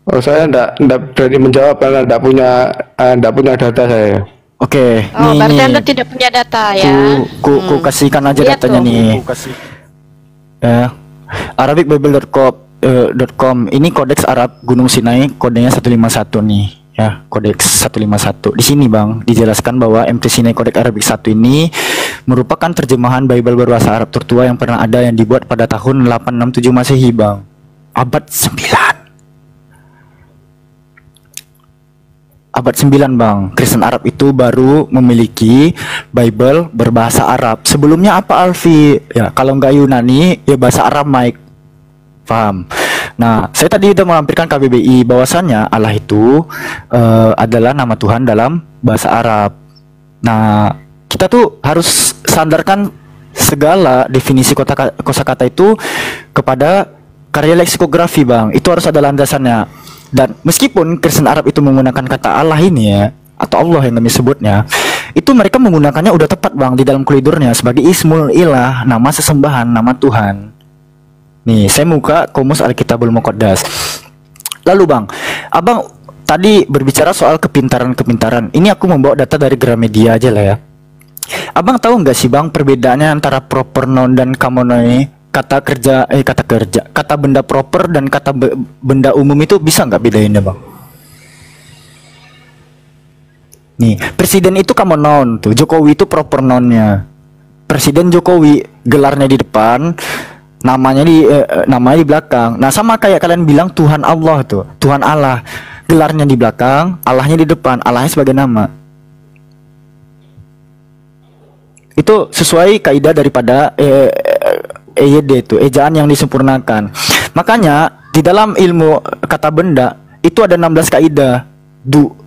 Oh, saya enggak berani menjawab karena enggak punya data saya. Oke. Oh, berarti Anda tidak punya data ya. Ku kasihkan aja Lihat datanya tuh. nih. Ya. Arabicbible.com ini kodeks Arab Gunung Sinai, kodenya 151 nih. Ya, kodeks 151. Di sini Bang dijelaskan bahwa MT Sinai Kodeks Arabik 1 ini merupakan terjemahan Bible berbahasa Arab tertua yang pernah ada yang dibuat pada tahun 867 Masehi, Bang. Abad 9. Abad 9 Bang, Kristen Arab itu baru memiliki Bible berbahasa Arab. Sebelumnya apa Alfi? Ya, kalau nggak Yunani, ya bahasa Aramaik. Paham? Nah, saya tadi udah melampirkan KBBI bahwasannya Allah itu adalah nama Tuhan dalam bahasa Arab. Nah, kita tuh harus sandarkan segala definisi kosakata itu kepada karya leksikografi Bang. Itu harus ada landasannya. Dan meskipun Kristen Arab itu menggunakan kata Allah ini ya, atau Allah yang kami sebutnya, itu mereka menggunakannya udah tepat Bang di dalam koridornya sebagai Ismul Ilah, nama sesembahan, nama Tuhan. Nih, saya buka Qomus Alkitabul Muqaddas. Lalu Bang, Abang tadi berbicara soal kepintaran-kepintaran. Ini aku membawa data dari Gramedia aja lah ya. Abang tahu nggak sih Bang perbedaannya antara proper noun dan common noun? Kata benda proper dan kata benda umum itu bisa nggak bedainnya Bang? Nih, presiden itu common noun tuh, Jokowi itu proper nounnya. Presiden Jokowi gelarnya di depan, namanya di belakang. Nah, sama kayak kalian bilang Tuhan Allah tuh, Tuhan Allah, gelarnya di belakang, Allahnya di depan, Allahnya sebagai nama. Itu sesuai kaidah daripada EYD itu, ejaan yang disempurnakan. Makanya di dalam ilmu kata benda itu ada 16 kaidah.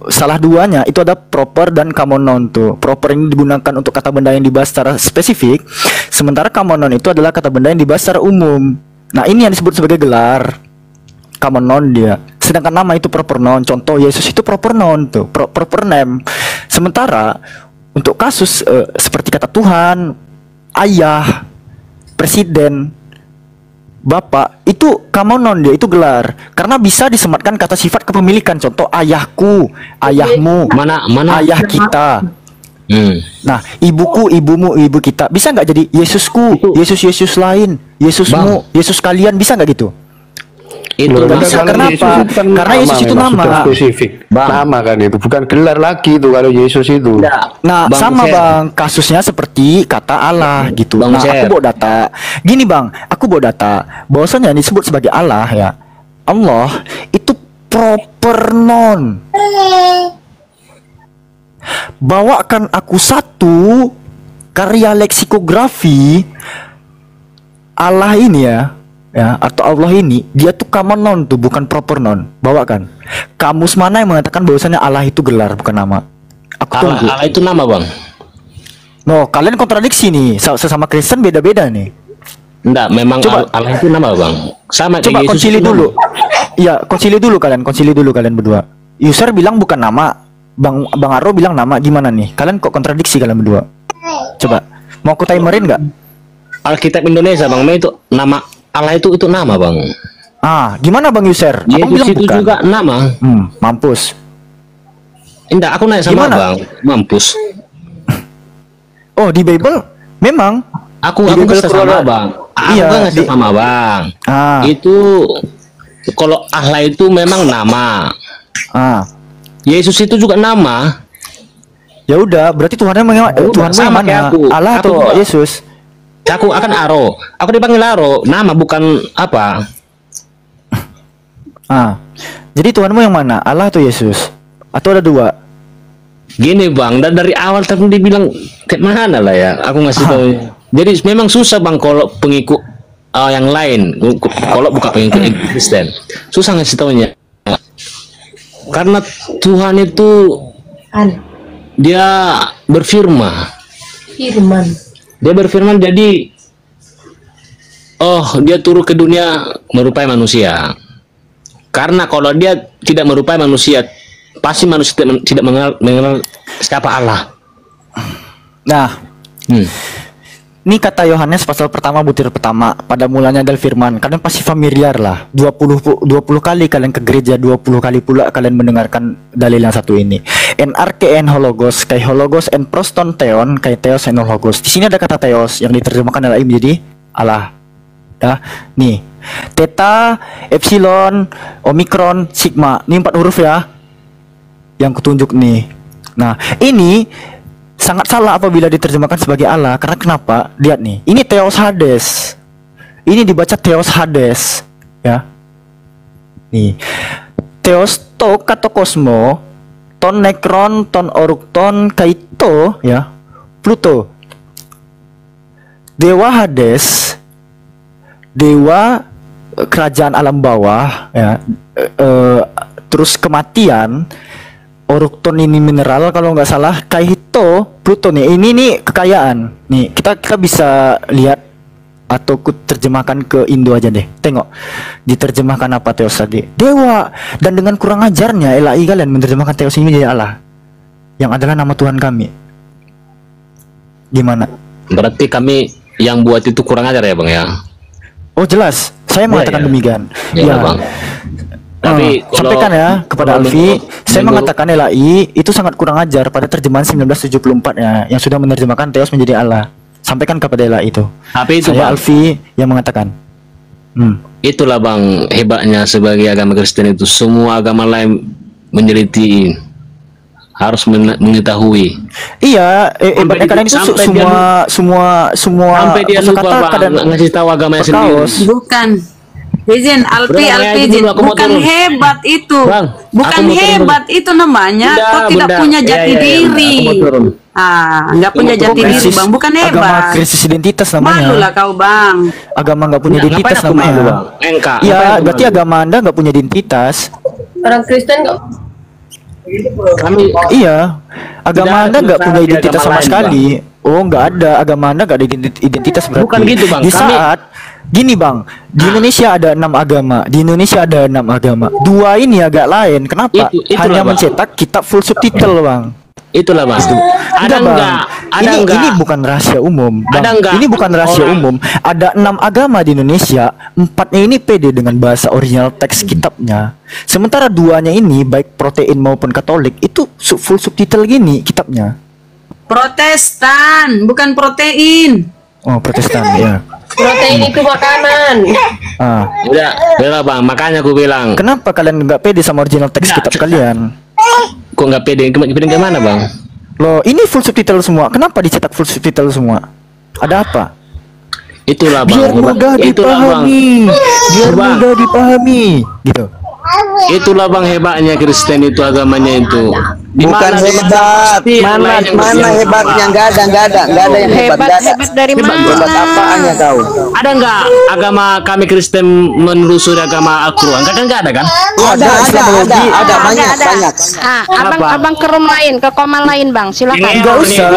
Salah duanya itu ada proper dan common noun tuh. Proper ini digunakan untuk kata benda yang dibahas secara spesifik, sementara common noun itu adalah kata benda yang dibahas secara umum. Nah, ini yang disebut sebagai gelar. Common noun dia. Sedangkan nama itu proper noun. Contoh Yesus itu proper noun tuh, proper name. Sementara untuk kasus seperti kata Tuhan, ayah, presiden, bapak, itu common noun dia, itu gelar. Karena bisa disematkan kata sifat kepemilikan. Contoh ayahku, ayahmu, Mana ayah kita. Nah, ibuku, ibumu, ibu kita. Bisa nggak jadi Yesusku, Yesus lain, Yesusmu, Yesus kalian, bisa nggak gitu? Itu Nggak bisa. Kenapa? Karena Yesus itu nama spesifik. Bang. Nama kan itu, bukan gelar lagi itu kalau Yesus itu. Nah, Bang sama Hussein. Bang, kasusnya seperti kata Allah gitu. Bang Nah, Hussein. aku bawa data. Gini Bang, aku bawa data bahwasanya yang disebut sebagai Allah ya, Allah itu proper noun. Bawakan aku satu karya leksikografi Allah ini ya, atau Allah ini, dia tuh common noun tuh, bukan proper noun. Bawakan. Kamus mana yang mengatakan bahwasanya Allah itu gelar bukan nama? Aku tunggu. Allah itu nama Bang. No, kalian kontradiksi nih. Sesama Kristen beda-beda nih. Enggak, memang Coba. Allah itu nama Bang. Sama Coba kayak Yesus konsili itu dulu. nama. Iya, konsili dulu kalian berdua. User bilang bukan nama, Bang Aro bilang nama. Gimana nih? Kalian kok kontradiksi kalian berdua? Coba. Mau aku timerin nggak? Alkitab Indonesia Bang, itu nama Allah itu nama Bang. Ah, gimana Bang User? Abang Yesus bilang itu bukan. juga nama. Mampus. Enggak, aku nanya sama Gimana? Bang. Mampus. Oh, di Bible memang. Aku Di Bible nggak sama Quran. Bang. Aku Iya, nggak sama Bang. Ah. Itu kalau Allah itu memang nama. Ah. Yesus itu juga nama. Ya udah, berarti Tuhannya Tuhanmu yang sama mana? kayak aku. Allah Aku atau juga. Yesus? Aku akan Aro. Aku dipanggil Aro. Nama bukan apa. Ah. Jadi Tuhanmu yang mana? Allah atau Yesus? Atau ada dua? Gini Bang, dan dari awal tadi dibilang kayak mana lah ya. Aku ngasih tahu. Jadi memang susah Bang kalau pengikut yang lain. Kalau bukan pengikut Kristen, susah ngasih taunya. Karena Tuhan itu dia berfirman. Dia berfirman, jadi dia turun ke dunia merupai manusia. Karena kalau dia tidak merupai manusia, pasti manusia tidak mengenal siapa Allah. Nah, ini kata Yohanes pasal pertama butir pertama, pada mulanya adalah firman. Kalian pasti familiar lah. 20 kali kalian ke gereja, 20 kali pula kalian mendengarkan dalil yang satu ini. En arche en hologos, kai hologos en proston theon, kai theos en hologos. Di sini ada kata theos yang diterjemahkan adalah menjadi Allah. Ya, nih. Theta, epsilon, omikron, sigma. Ini 4 huruf ya. Yang kutunjuk nih. Nah, ini sangat salah apabila diterjemahkan sebagai Allah. Karena kenapa? Lihat nih, ini Theos Hades. Ini dibaca Theos Hades, ya. Nih, Theos to kato kosmo, ton nekron, ton orukton, kaito, ya, Pluto. Dewa Hades, dewa kerajaan alam bawah, ya. Terus kematian. Orukton ini mineral kalau nggak salah, kaito Pluto nih. Ini nih kekayaan. Nih kita bisa lihat atau ku terjemahkan ke Indo aja deh. Tengok diterjemahkan apa Theos tadi? Dewa. Dan dengan kurang ajarnya LAI kalian menerjemahkan Theos ini menjadi Allah, yang adalah nama Tuhan kami. Gimana? Berarti kami yang buat itu kurang ajar ya Bang ya? Oh jelas, saya mengatakan demikian. Ya Bang. Tapi sampaikan ya kepada Alfi, saya mengatakan LAI itu sangat kurang ajar pada terjemahan 1974 ya, yang sudah menerjemahkan Theos menjadi Allah. Sampaikan kepada LAI itu. Tapi itu saya Alfi yang mengatakan. Itulah Bang hebatnya sebagai agama Kristen itu, semua agama lain meneliti, harus mengetahui. Iya, hebatnya kalian itu semua sampai dia lupa Bang ngasih tahu agamanya sendiri. Bukan. Izin Alfi bukan hebat itu, bukan hebat itu namanya. Kau tidak punya jati diri. Nggak punya jati diri Bang, bukan hebat. Agama krisis identitas namanya. Malulah kau Bang. Agama nggak punya identitas namanya. Iya, berarti agama Anda nggak punya identitas. Orang Kristen nggak. Iya, agama Anda nggak punya identitas sama sekali. Oh, nggak ada, agama Anda nggak ada identitas berarti. Bukan gitu Bang. Di saat gini Bang, di Indonesia ada 6 agama. Di Indonesia ada 6 agama. 2 ini agak lain. Kenapa? Hanya mencetak kitab full subtitle Bang. Itulah Bang. Ada enggak? Ini bukan rahasia umum Bang. Ini bukan rahasia umum. Ada 6 agama di Indonesia. 4-nya ini pede dengan bahasa original teks kitabnya. Sementara 2-nya ini baik protein maupun Katolik itu full subtitle gini kitabnya. Protestan, bukan protein. Oh, Protestan ya. Protein itu makanan. Udah Bang, makanya aku bilang. Kenapa kalian nggak pede sama original teks kitab kalian? Kok nggak pede? Pede gimana Bang? Loh, ini full subtitle semua. Kenapa dicetak full subtitle semua? Ada apa? Itulah Bang. Biar mudah dipahami. Biar mudah dipahami. Gitu. Itulah Bang hebatnya Kristen itu, agamanya itu. Bukan hebat. Mana hebatnya? Nggak ada yang hebat. Hebat dari mana? Hebat apaannya kau? Ada nggak agama kami Kristen menelusuri agama Al-Quran? Nggak ada kan? Ada banyak. Abang ke room lain, ke komal lain Bang, silakan. Nggak usah.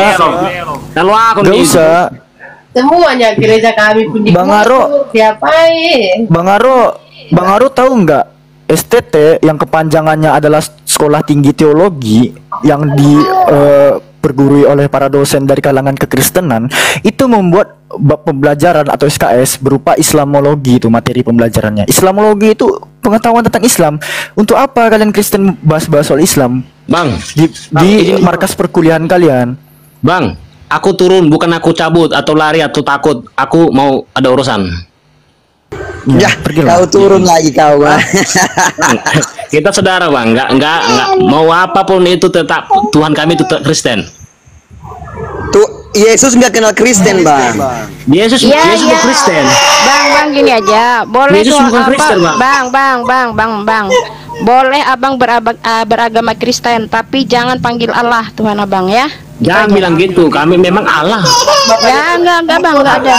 Kalau aku nggak usah. Semuanya gereja kami punya. Bang Aro. Siapa Bang Aro tahu nggak? STT yang kepanjangannya adalah Sekolah Tinggi Teologi yang dipergurui oleh para dosen dari kalangan kekristenan, itu membuat bab pembelajaran atau SKS berupa Islamologi. Itu materi pembelajarannya. Islamologi itu pengetahuan tentang Islam. Untuk apa kalian Kristen bahas-bahas soal Islam Bang di markas perkuliahan kalian? Bang, aku turun, bukan aku cabut atau lari atau takut. Aku mau ada urusan. Ya, kau turun lagi kau Bang. Kita saudara Bang, enggak mau apapun itu tetap Tuhan kami itu Kristen. Tuh Yesus nggak kenal Kristen Bang. Yesus Kristen. Bang gini aja, boleh Yesus bukan Kristen Bang. Bang. Boleh abang beragama Kristen, tapi jangan panggil Allah Tuhan abang ya. Jangan bilang gitu, kami memang Allah. Ya enggak Bang, enggak ada.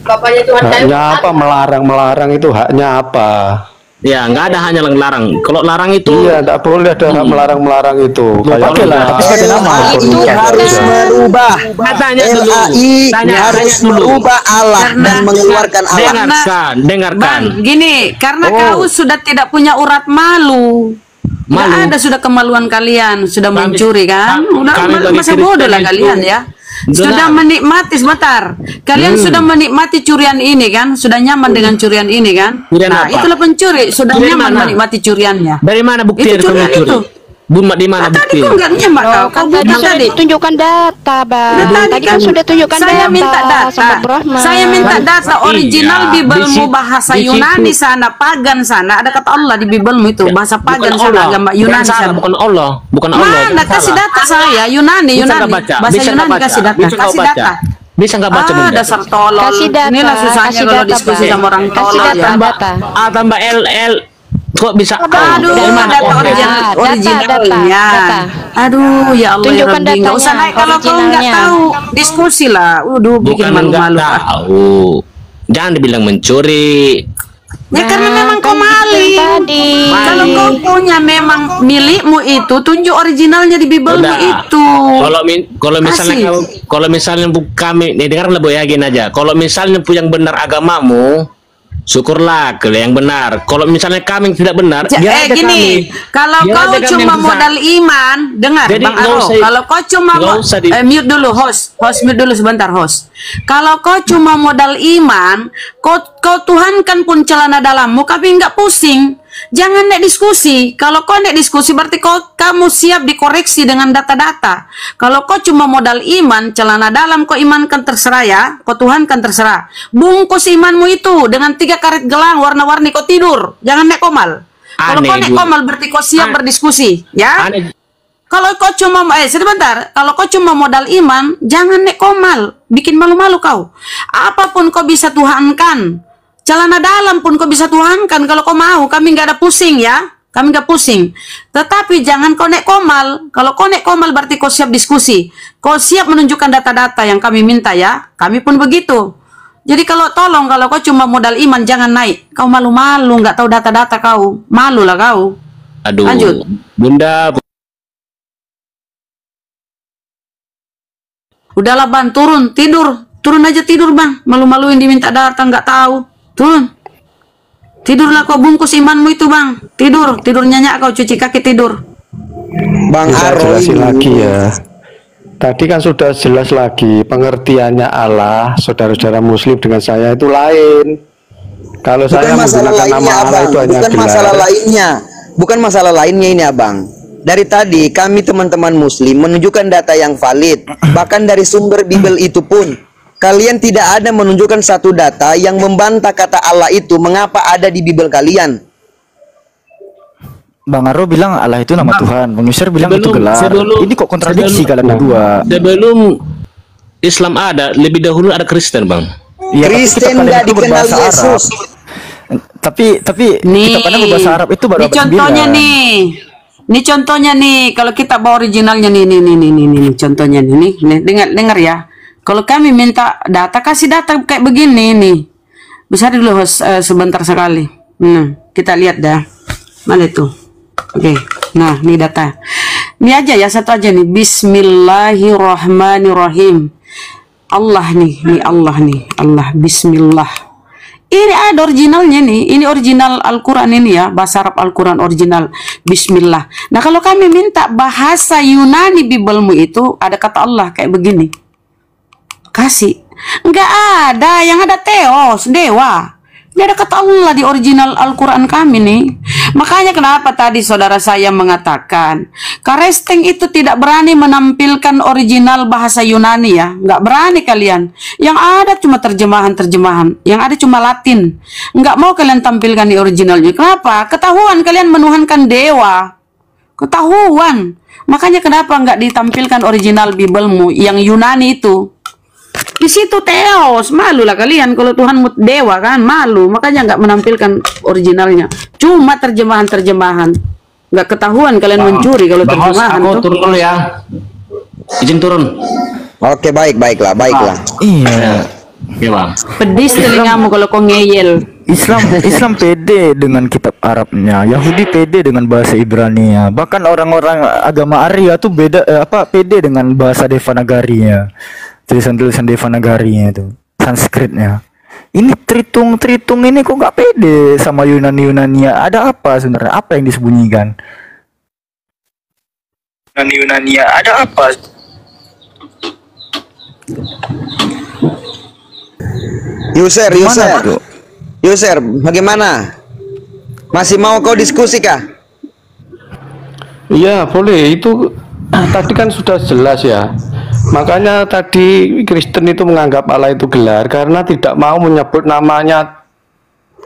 Bapaknya Tuhan haknya apa melarang itu haknya apa? Ya, nggak ada hanya larang. Kalau larang itu Iya, tidak boleh ada melarang-melarang itu. Pakai lah, tapi pakai nama. Itu harus merubah. tanya dulu. LAI harus merubah Allah dan mengeluarkan Allah. Dengarkan. Bang, gini, karena kau sudah tidak punya urat malu. Nggak ada sudah kemaluan kalian, sudah mencuri kan? Udah masa bodoh lah kalian ya. Sudah menikmati sebentar. Kalian sudah menikmati curian ini kan? Sudah nyaman dengan curian ini kan? Nah, itulah pencuri, sudah nyaman menikmati curiannya. Dari mana bukti Itu curian mencuri? itu. Buma di mana Tadi bukti? kau nggak nyimak kau Kan tadi bukan sudah tadi. tunjukkan data, Bang. Tadi kan sudah tunjukkan Saya data. minta data. Sobat Brahman. Saya minta data original Iya, Bibelmu di bahasa situ. Yunani sana, pagan sana. Ada kata Allah di Bibelmu itu, bahasa pagan sana, agama Yunani sana. Bukan Allah, bukan Allah. Mana kasih data saya Yunani, Bisa nggak Yunani. baca? Bahasa Bisa nggak Yunani baca? kasih data. Bisa nggak Kasih baca? data. Bisa nggak baca Bunda? Dasar tolol. Kasih data, Inilah susahnya kasih kalau data, diskusi Bang. sama orang Kasih tolol data, ya. data. Tambah LL. Kok bisa? Aduh, Dari mana? data originalnya. data. Aduh, ya Allah, ya Tunjukkan Rabbi. Nggak usah datanya, naik kalau kau nggak originalnya. tahu. Diskusi lah. Udah bikin Bukan nggak malu-malu. tahu. Jangan dibilang mencuri. Ya karena memang kau maling. Tadi. Kalau kau punya memang milikmu itu, tunjuk originalnya di Bibelmu Udah. itu. Kalau misalnya Kasih. kalau misalnya kami nih dengarlah Bu ya gini aja. Kalau misalnya yang benar agamamu, syukurlah ke yang benar. Kalau misalnya kami yang tidak benar, biar aja Gini, kami. kalau Biar kau aja kami cuma yang sesat. modal iman, dengar Jadi Bang nggak Aro, usah- kalau kau cuma nggak usah di- mute dulu host mute dulu sebentar host. Kalau kau cuma modal iman, kau tuhankan pun celana dalammu, tapi nggak pusing. Jangan nek diskusi. Kalau kau nek diskusi berarti kamu siap dikoreksi dengan data-data. Kalau kau cuma modal iman, celana dalam kau imankan terserah ya, kau tuhankan terserah. Bungkus imanmu itu dengan 3 karet gelang warna-warni kau tidur. Jangan nek komal. Kalau Aneh, kau nek Bu. komal berarti kau siap berdiskusi, ya. Aneh. Kalau kau cuma sebentar, kalau kau cuma modal iman, jangan nek komal, bikin malu-malu kau. Apapun kau bisa tuhankan. Celana dalam pun kau bisa tuhankan kalau kau mau. Kami nggak ada pusing ya. Kami nggak pusing. Tetapi jangan kau nek komal. Kalau kau nek komal berarti kau siap diskusi. Kau siap menunjukkan data-data yang kami minta ya. Kami pun begitu. Jadi kalau kau cuma modal iman jangan naik. Kau malu-malu nggak tahu data-data kau. Malu lah kau. Aduh. Lanjut. Bunda. Udahlah Bang, turun aja tidur Bang. Malu-maluin diminta data nggak tahu. Turun. Tidurlah kau, bungkus imanmu itu Bang. Tidur nyenyak kau, cuci kaki tidur. Bang Bisa Aro jelasin ini. lagi ya. Tadi kan sudah jelas lagi pengertiannya Allah, saudara-saudara Muslim dengan saya itu lain. Kalau saya Bukan masalah menggunakan nama lainnya Allah Abang, itu hanya bukan masalah gelar. lainnya. Bukan masalah lainnya ini Abang. Dari tadi kami teman-teman Muslim menunjukkan data yang valid. Bahkan dari sumber Bible itu pun kalian tidak ada menunjukkan satu data yang membantah kata Allah itu mengapa ada di Bible kalian. Bang Aro bilang Allah itu nama Tuhan, Bang Yusir bilang itu gelar. Ini kok kontradiksi kalian berdua? Sebelum Islam ada, lebih dahulu ada Kristen, Bang. Iya, tapi Kristen kita nggak pandang itu dikenal berbahasa Yesus. Arab. Tapi Nih, kita pandang berbahasa Arab itu baru ini abad contohnya 9. nih. Ini contohnya nih, kalau kita bawa originalnya nih, contohnya nih, dengar ya. Kalau kami minta data, kasih data kayak begini nih. Besar dulu host, sebentar sekali. Kita lihat dah. Mana itu? Oke. Nah, ini data. Ini aja ya, satu aja nih. Bismillahirrahmanirrahim. Allah nih Allah nih. Allah, bismillah. Ini ada originalnya nih. Ini original Al-Quran ini ya. Bahasa Arab Al-Quran original. Bismillah. Nah kalau kami minta bahasa Yunani Bibelmu itu, ada kata Allah kayak begini. Kasih. Enggak ada. Yang ada Theos, dewa. Dia ada kata Allah di original Al-Quran kami nih. Makanya kenapa tadi saudara saya mengatakan Karesteng itu tidak berani menampilkan original bahasa Yunani ya. Nggak berani kalian. Yang ada cuma terjemahan-terjemahan. Yang ada cuma Latin. Nggak mau kalian tampilkan di originalnya. Kenapa? Ketahuan kalian menuhankan dewa. Ketahuan. Makanya kenapa nggak ditampilkan original Bibelmu yang Yunani itu? Di situ Theos, malu lah kalian kalau Tuhanmu dewa kan, malu. Makanya nggak menampilkan originalnya. Cuma terjemahan-terjemahan. Nggak ketahuan kalian mencuri kalau Bang Hos, terjemahan aku tuh. turun dulu ya. Izin turun. Oke, baiklah. Iya. Ya bang. Pedis telingamu kalau kau ngeyel. Islam pede dengan kitab Arabnya, Yahudi pede dengan bahasa Ibrani-nya. Bahkan orang-orang agama Arya tuh pede dengan bahasa Devanagari-nya. Tulisan-tulisan Devanagari-nya itu, Sanskritnya. Ini Tritung ini kok nggak pede sama Yunani-Yunania. Ada apa sebenarnya? Apa yang disembunyikan? Yunani-Yunania, ada apa? User, bagaimana? Masih mau kau diskusi kah? Iya, boleh. Itu tadi kan sudah jelas ya. Makanya tadi Kristen itu menganggap Allah itu gelar karena tidak mau menyebut namanya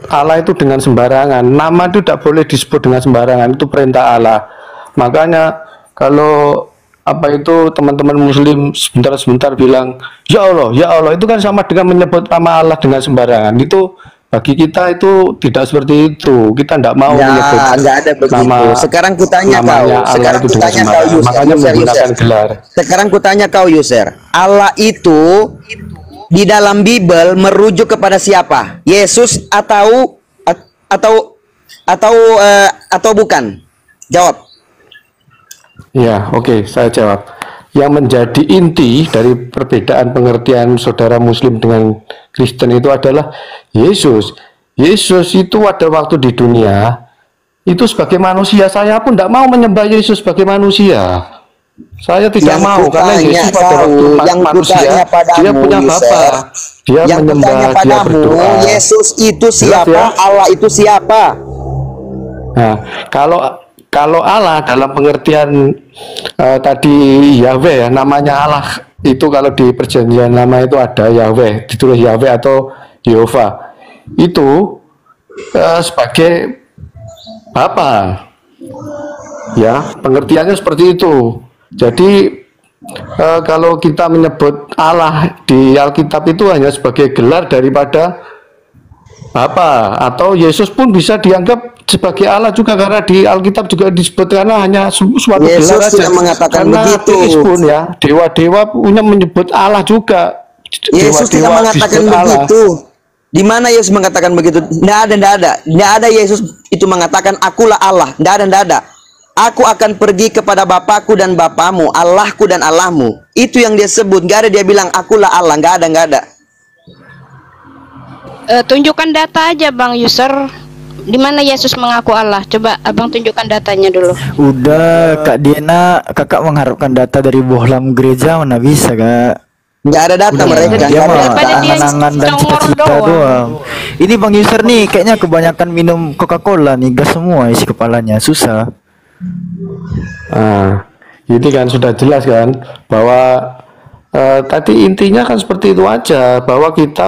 Allah itu dengan sembarangan. Nama itu tidak boleh disebut dengan sembarangan, itu perintah Allah. Makanya kalau teman-teman muslim sebentar bilang ya Allah itu kan sama dengan menyebut nama Allah dengan sembarangan. Itu bagi kita itu tidak seperti itu. Kita tidak mau menyebut ada nama. Sekarang kutanya kau. Sekarang kutanya kau, user. Makanya menggunakan gelar. Sekarang kutanya kau, user. Allah itu di dalam Bible merujuk kepada siapa? Yesus atau bukan? Jawab. Ya, oke, saya jawab. Yang menjadi inti dari perbedaan pengertian saudara Muslim dengan Kristen itu adalah Yesus. Yesus itu ada waktu di dunia itu sebagai manusia. Saya pun tidak mau menyembah Yesus sebagai manusia. Saya tidak mau karena Yesus pada waktu manusia dia punya Bapa. Dia menyembah, dia berdoa. Yesus itu siapa? Allah itu siapa? Nah, kalau Allah dalam pengertian tadi Yahweh ya, namanya Allah itu kalau di perjanjian lama itu ada Yahweh, ditulis Yahweh atau Yehova. Itu sebagai Bapa. Ya, pengertiannya seperti itu. Jadi kalau kita menyebut Allah di Alkitab itu hanya sebagai gelar daripada Bapa, atau Yesus pun bisa dianggap sebagai Allah juga karena di Alkitab juga disebut karena hanya suatu Yesus gelar saja. mengatakan karena begitu. pun ya dewa-dewa punya menyebut Allah juga. Yesus tidak mengatakan begitu. Di mana Yesus mengatakan begitu? Tidak ada Yesus itu mengatakan akulah Allah. Tidak ada. Aku akan pergi kepada Bapakku dan Bapamu, Allahku dan Allahmu. Itu yang dia sebut. Gak ada dia bilang akulah Allah. Gak ada. Tunjukkan data aja Bang User. Di mana Yesus mengaku Allah? Coba Abang tunjukkan datanya dulu. Udah, Kak Diana, kakak mengharapkan data dari bohlam gereja mana bisa, Kak? Nggak ada data mereka. Dia mah angan-angan dan cita-cita doang. Ini Bang User nih kayaknya kebanyakan minum Coca-Cola nih, gas semua isi kepalanya, susah. Ini kan sudah jelas kan bahwa tadi intinya kan seperti itu aja, bahwa kita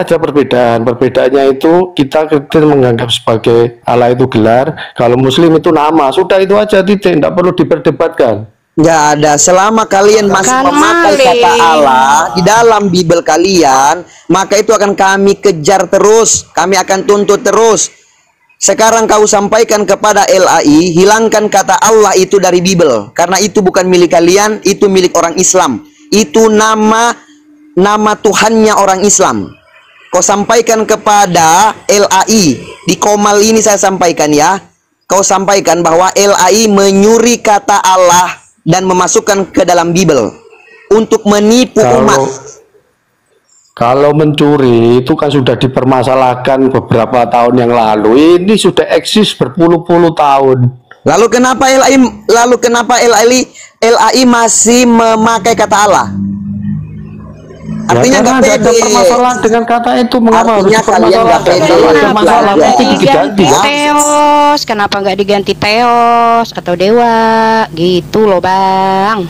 aja perbedaannya itu kita menganggap sebagai Allah itu gelar, kalau Muslim itu nama, sudah itu aja, titik, tidak perlu diperdebatkan. Nggak ada. Selama kalian masih memakai kata Allah di dalam Bible kalian, maka itu akan kami kejar terus, kami akan tuntut terus. Sekarang kau sampaikan kepada LAI, hilangkan kata Allah itu dari Bible, karena itu bukan milik kalian, itu milik orang Islam. Itu nama Tuhannya orang Islam. Kau sampaikan kepada LAI di Komal ini, saya sampaikan ya. Kau sampaikan bahwa LAI menyuri kata Allah dan memasukkan ke dalam Bible untuk menipu umat. Kalau mencuri itu kan sudah dipermasalahkan beberapa tahun yang lalu. Ini sudah eksis berpuluh-puluh tahun. Lalu kenapa LAI masih memakai kata Allah? Artinya nggak pede. Ada permasalahan dengan kata itu, mengapa harus dipermasalahkan? Kalau ada masalah itu diganti. Theos, kenapa nggak diganti Theos atau Dewa? Gitu loh Bang.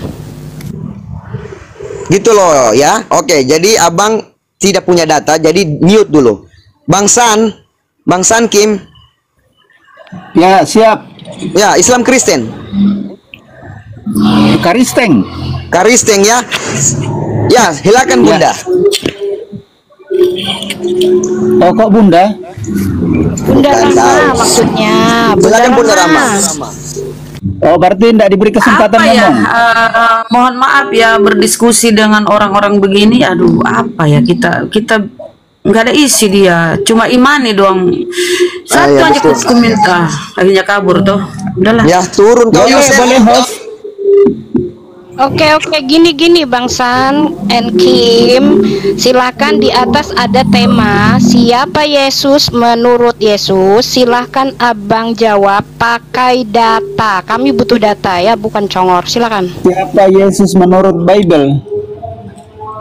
Gitu loh ya. Oke, jadi Abang tidak punya data, jadi mute dulu. Bang San Kim. Ya, siap. Ya, Islam Kristen. Karisteng ya. Ya, silakan Bunda. Oh, kok Bunda? Bunda Rama maksudnya. Silakan Bunda Rama. Oh, berarti tidak diberi kesempatan Apa ya? ngomong. Mohon maaf ya berdiskusi dengan orang-orang begini. Aduh, apa ya kita nggak ada isi dia. Cuma imani doang. Satu ya, aja betul. aku minta. Akhirnya kabur tuh. Udahlah. Ya turun kau Boleh, Yosef. boleh host. Oke, gini Bang San and Kim, silakan di atas ada tema siapa Yesus menurut Yesus. Silakan Abang jawab pakai data. Kami butuh data ya, bukan congor. Silakan. Siapa Yesus menurut Bible?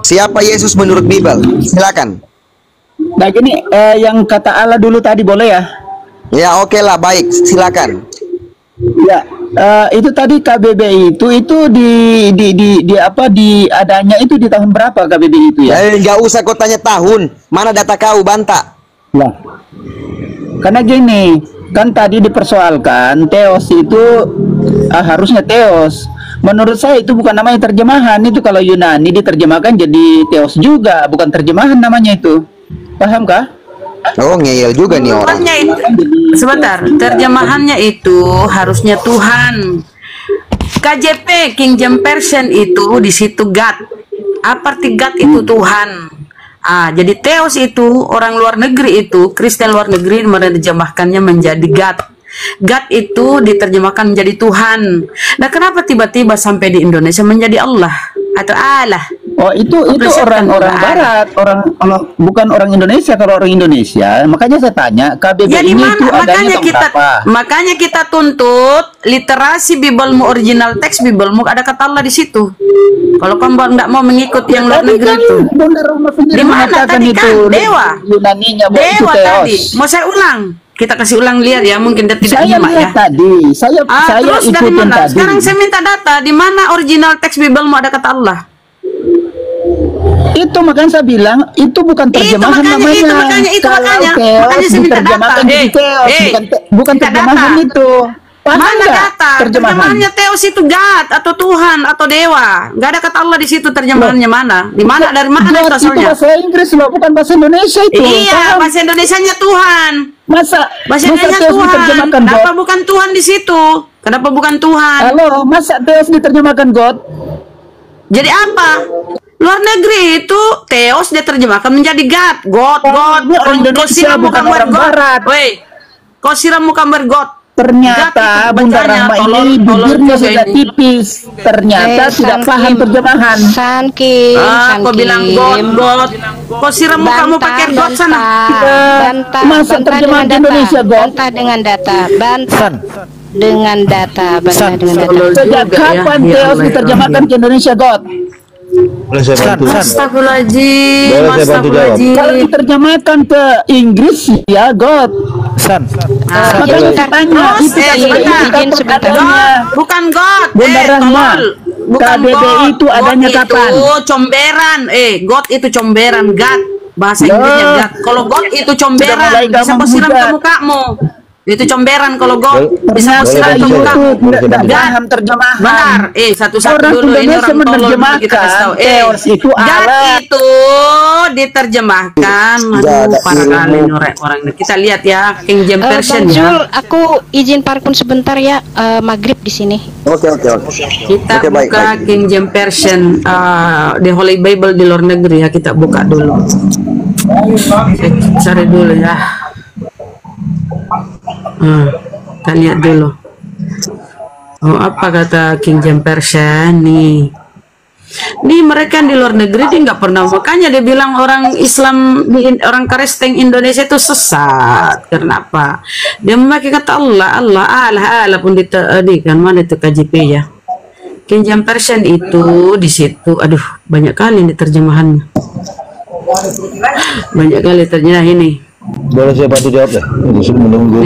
Siapa Yesus menurut Bible? Silakan. Nah gini, yang kata Allah dulu tadi boleh ya? Ya oke lah, baik, silakan. Ya, itu tadi KBBI itu di adanya itu di tahun berapa KBBI itu ya? Nggak usah kau tanya tahun, mana data kau bantah? Lah, karena gini, kan tadi dipersoalkan teos itu harusnya teos. Menurut saya itu bukan namanya terjemahan, itu kalau Yunani diterjemahkan jadi teos juga, bukan terjemahan namanya itu. Paham kah? Oh ngeyel juga nih orang. Terjemahannya itu, sebentar, terjemahannya itu harusnya Tuhan. KJP King James Version itu di situ God. Apa arti God itu Tuhan? Jadi Theos itu orang luar negeri itu, Kristen luar negeri menerjemahkannya menjadi God. God itu diterjemahkan menjadi Tuhan. Nah, kenapa tiba-tiba sampai di Indonesia menjadi Allah atau Allah? Oh itu orang-orang Barat, orang bukan orang Indonesia. Kalau orang Indonesia, makanya saya tanya KBBI Jadi ini mana? itu adanya Makanya kita tuntut literasi Biblemu original teks Biblemu ada kata Allah di situ. Kalau kamu nggak mau mengikut yang luar negeri itu, di mana tadi kan Dewa? Yunaninya Dewa tadi. Mau saya ulang? Kita kasih ulang lihat ya, mungkin dia tidak nyimak ya. Tadi saya terus dari ikutin mana? tadi. Sekarang saya minta data di mana original teks Biblemu ada kata Allah. Itu makanya saya bilang itu bukan terjemahan namanya. Makanya Teos saya minta diterjemahkan data. jadi teos, bukan terjemahan itu. Paham Mana nggak? data? Terjemahannya Theos itu God atau Tuhan atau Dewa. Nggak ada kata Allah di situ, terjemahannya mana? Di mana? Dari mana itu Itu asalnya? bahasa Inggris loh, bukan bahasa Indonesia itu. Iya, Paham? bahasa Indonesianya Tuhan. Bahasa Indonesianya Theos Tuhan. diterjemahkan Kenapa God? bukan Tuhan di situ? Kenapa bukan Tuhan? Halo, masa Theos diterjemahkan God? Jadi apa? Luar negeri itu Theos diterjemahkan menjadi God. God. Orang Indonesia bukan orang Barat. Woi, kau siramu gambar God. Ternyata Bunda Rahma ini bibirnya sudah tipis. Ternyata tidak paham terjemahan. Sankim, Kau bilang God. Kau siram mukamu pakai God sana. Masa terjemahan Indonesia God? Bantah dengan data. Bantah dengan data. Bantah dengan data. Sejak kapan Theos diterjemahkan ke Indonesia God? Boleh saya bantu? Astagfirullahaladzim. Kalau diterjemahkan ke Inggris ya God. Makanya saya tanya itu bukan God. Bunda Rahma. Bukan KBBI God. itu adanya God kapan? Itu comberan. God itu comberan. God bahasa Inggrisnya God. Kalau God itu comberan, bisa kau siram ke mukamu. Itu comberan kalau God bisa kau siram ke mukamu. Paham terjemahan. Benar. Satu-satu dulu ini orang tolol kita kasih tahu. Theos itu God Allah. itu diterjemahkan. Aduh, parah kali norek orang ini. Kita lihat ya King James Version Bang ya. Jul, aku izin parkun sebentar ya. Maghrib di sini. Oke. Kita Oke, baik. buka King James Version The Holy Bible di luar negeri ya, kita buka dulu. Cari dulu ya. Kita lihat dulu. Oh, apa kata King James Version nih? Nih mereka di luar negeri dia nggak pernah, makanya dia bilang orang Islam orang Kristen Indonesia itu sesat. Kenapa? Dia memakai kata Allah pun kan mana itu KJP ya. King James Version itu di situ, aduh banyak kali ini terjemahan. Banyak kali terjemahan ini. Boleh saya bantu jawab ya? Disuruh menunggu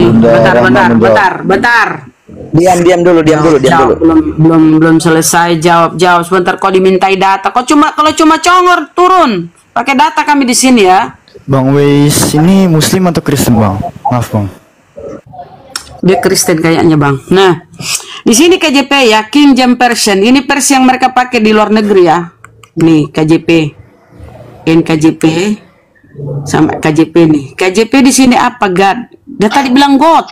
Bentar. Diam dulu. Belum selesai jawab sebentar. Kau dimintai data. Kalau cuma congor turun. Pakai data kami di sini ya. Bang Weis ini Muslim atau Kristen Bang? Maaf Bang. Dia Kristen kayaknya Bang. Nah, di sini KJP ya, King James Version. Ini versi yang mereka pakai di luar negeri ya. Nih KJP, NKJP sama KJP nih. KJP di sini apa God? Dia tadi bilang God.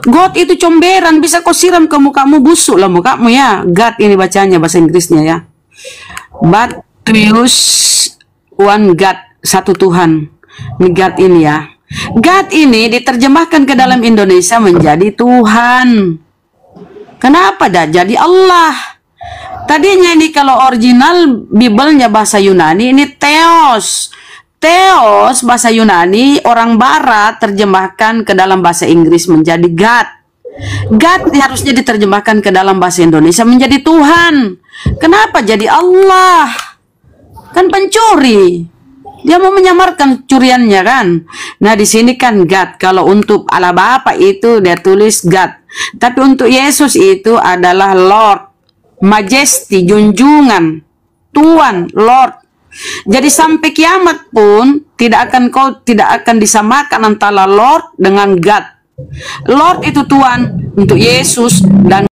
God itu comberan, bisa kau siram ke mukamu, busuk lah mukamu ya. God ini bacanya bahasa Inggrisnya ya. But to use one God, satu Tuhan. Ini God ini ya. God ini diterjemahkan ke dalam Indonesia menjadi Tuhan. Kenapa dah jadi Allah? Tadinya ini kalau original Biblenya bahasa Yunani ini Theos. Theos bahasa Yunani, orang barat terjemahkan ke dalam bahasa Inggris menjadi God. God harusnya diterjemahkan ke dalam bahasa Indonesia menjadi Tuhan. Kenapa jadi Allah? Kan pencuri. Dia mau menyamarkan curiannya kan. Nah di sini kan God. Kalau untuk Allah Bapa itu dia tulis God. Tapi untuk Yesus itu adalah Lord, Majesty, junjungan, Tuhan, Lord. Jadi sampai kiamat pun tidak akan disamakan antara Lord dengan God. Lord itu Tuhan untuk Yesus dan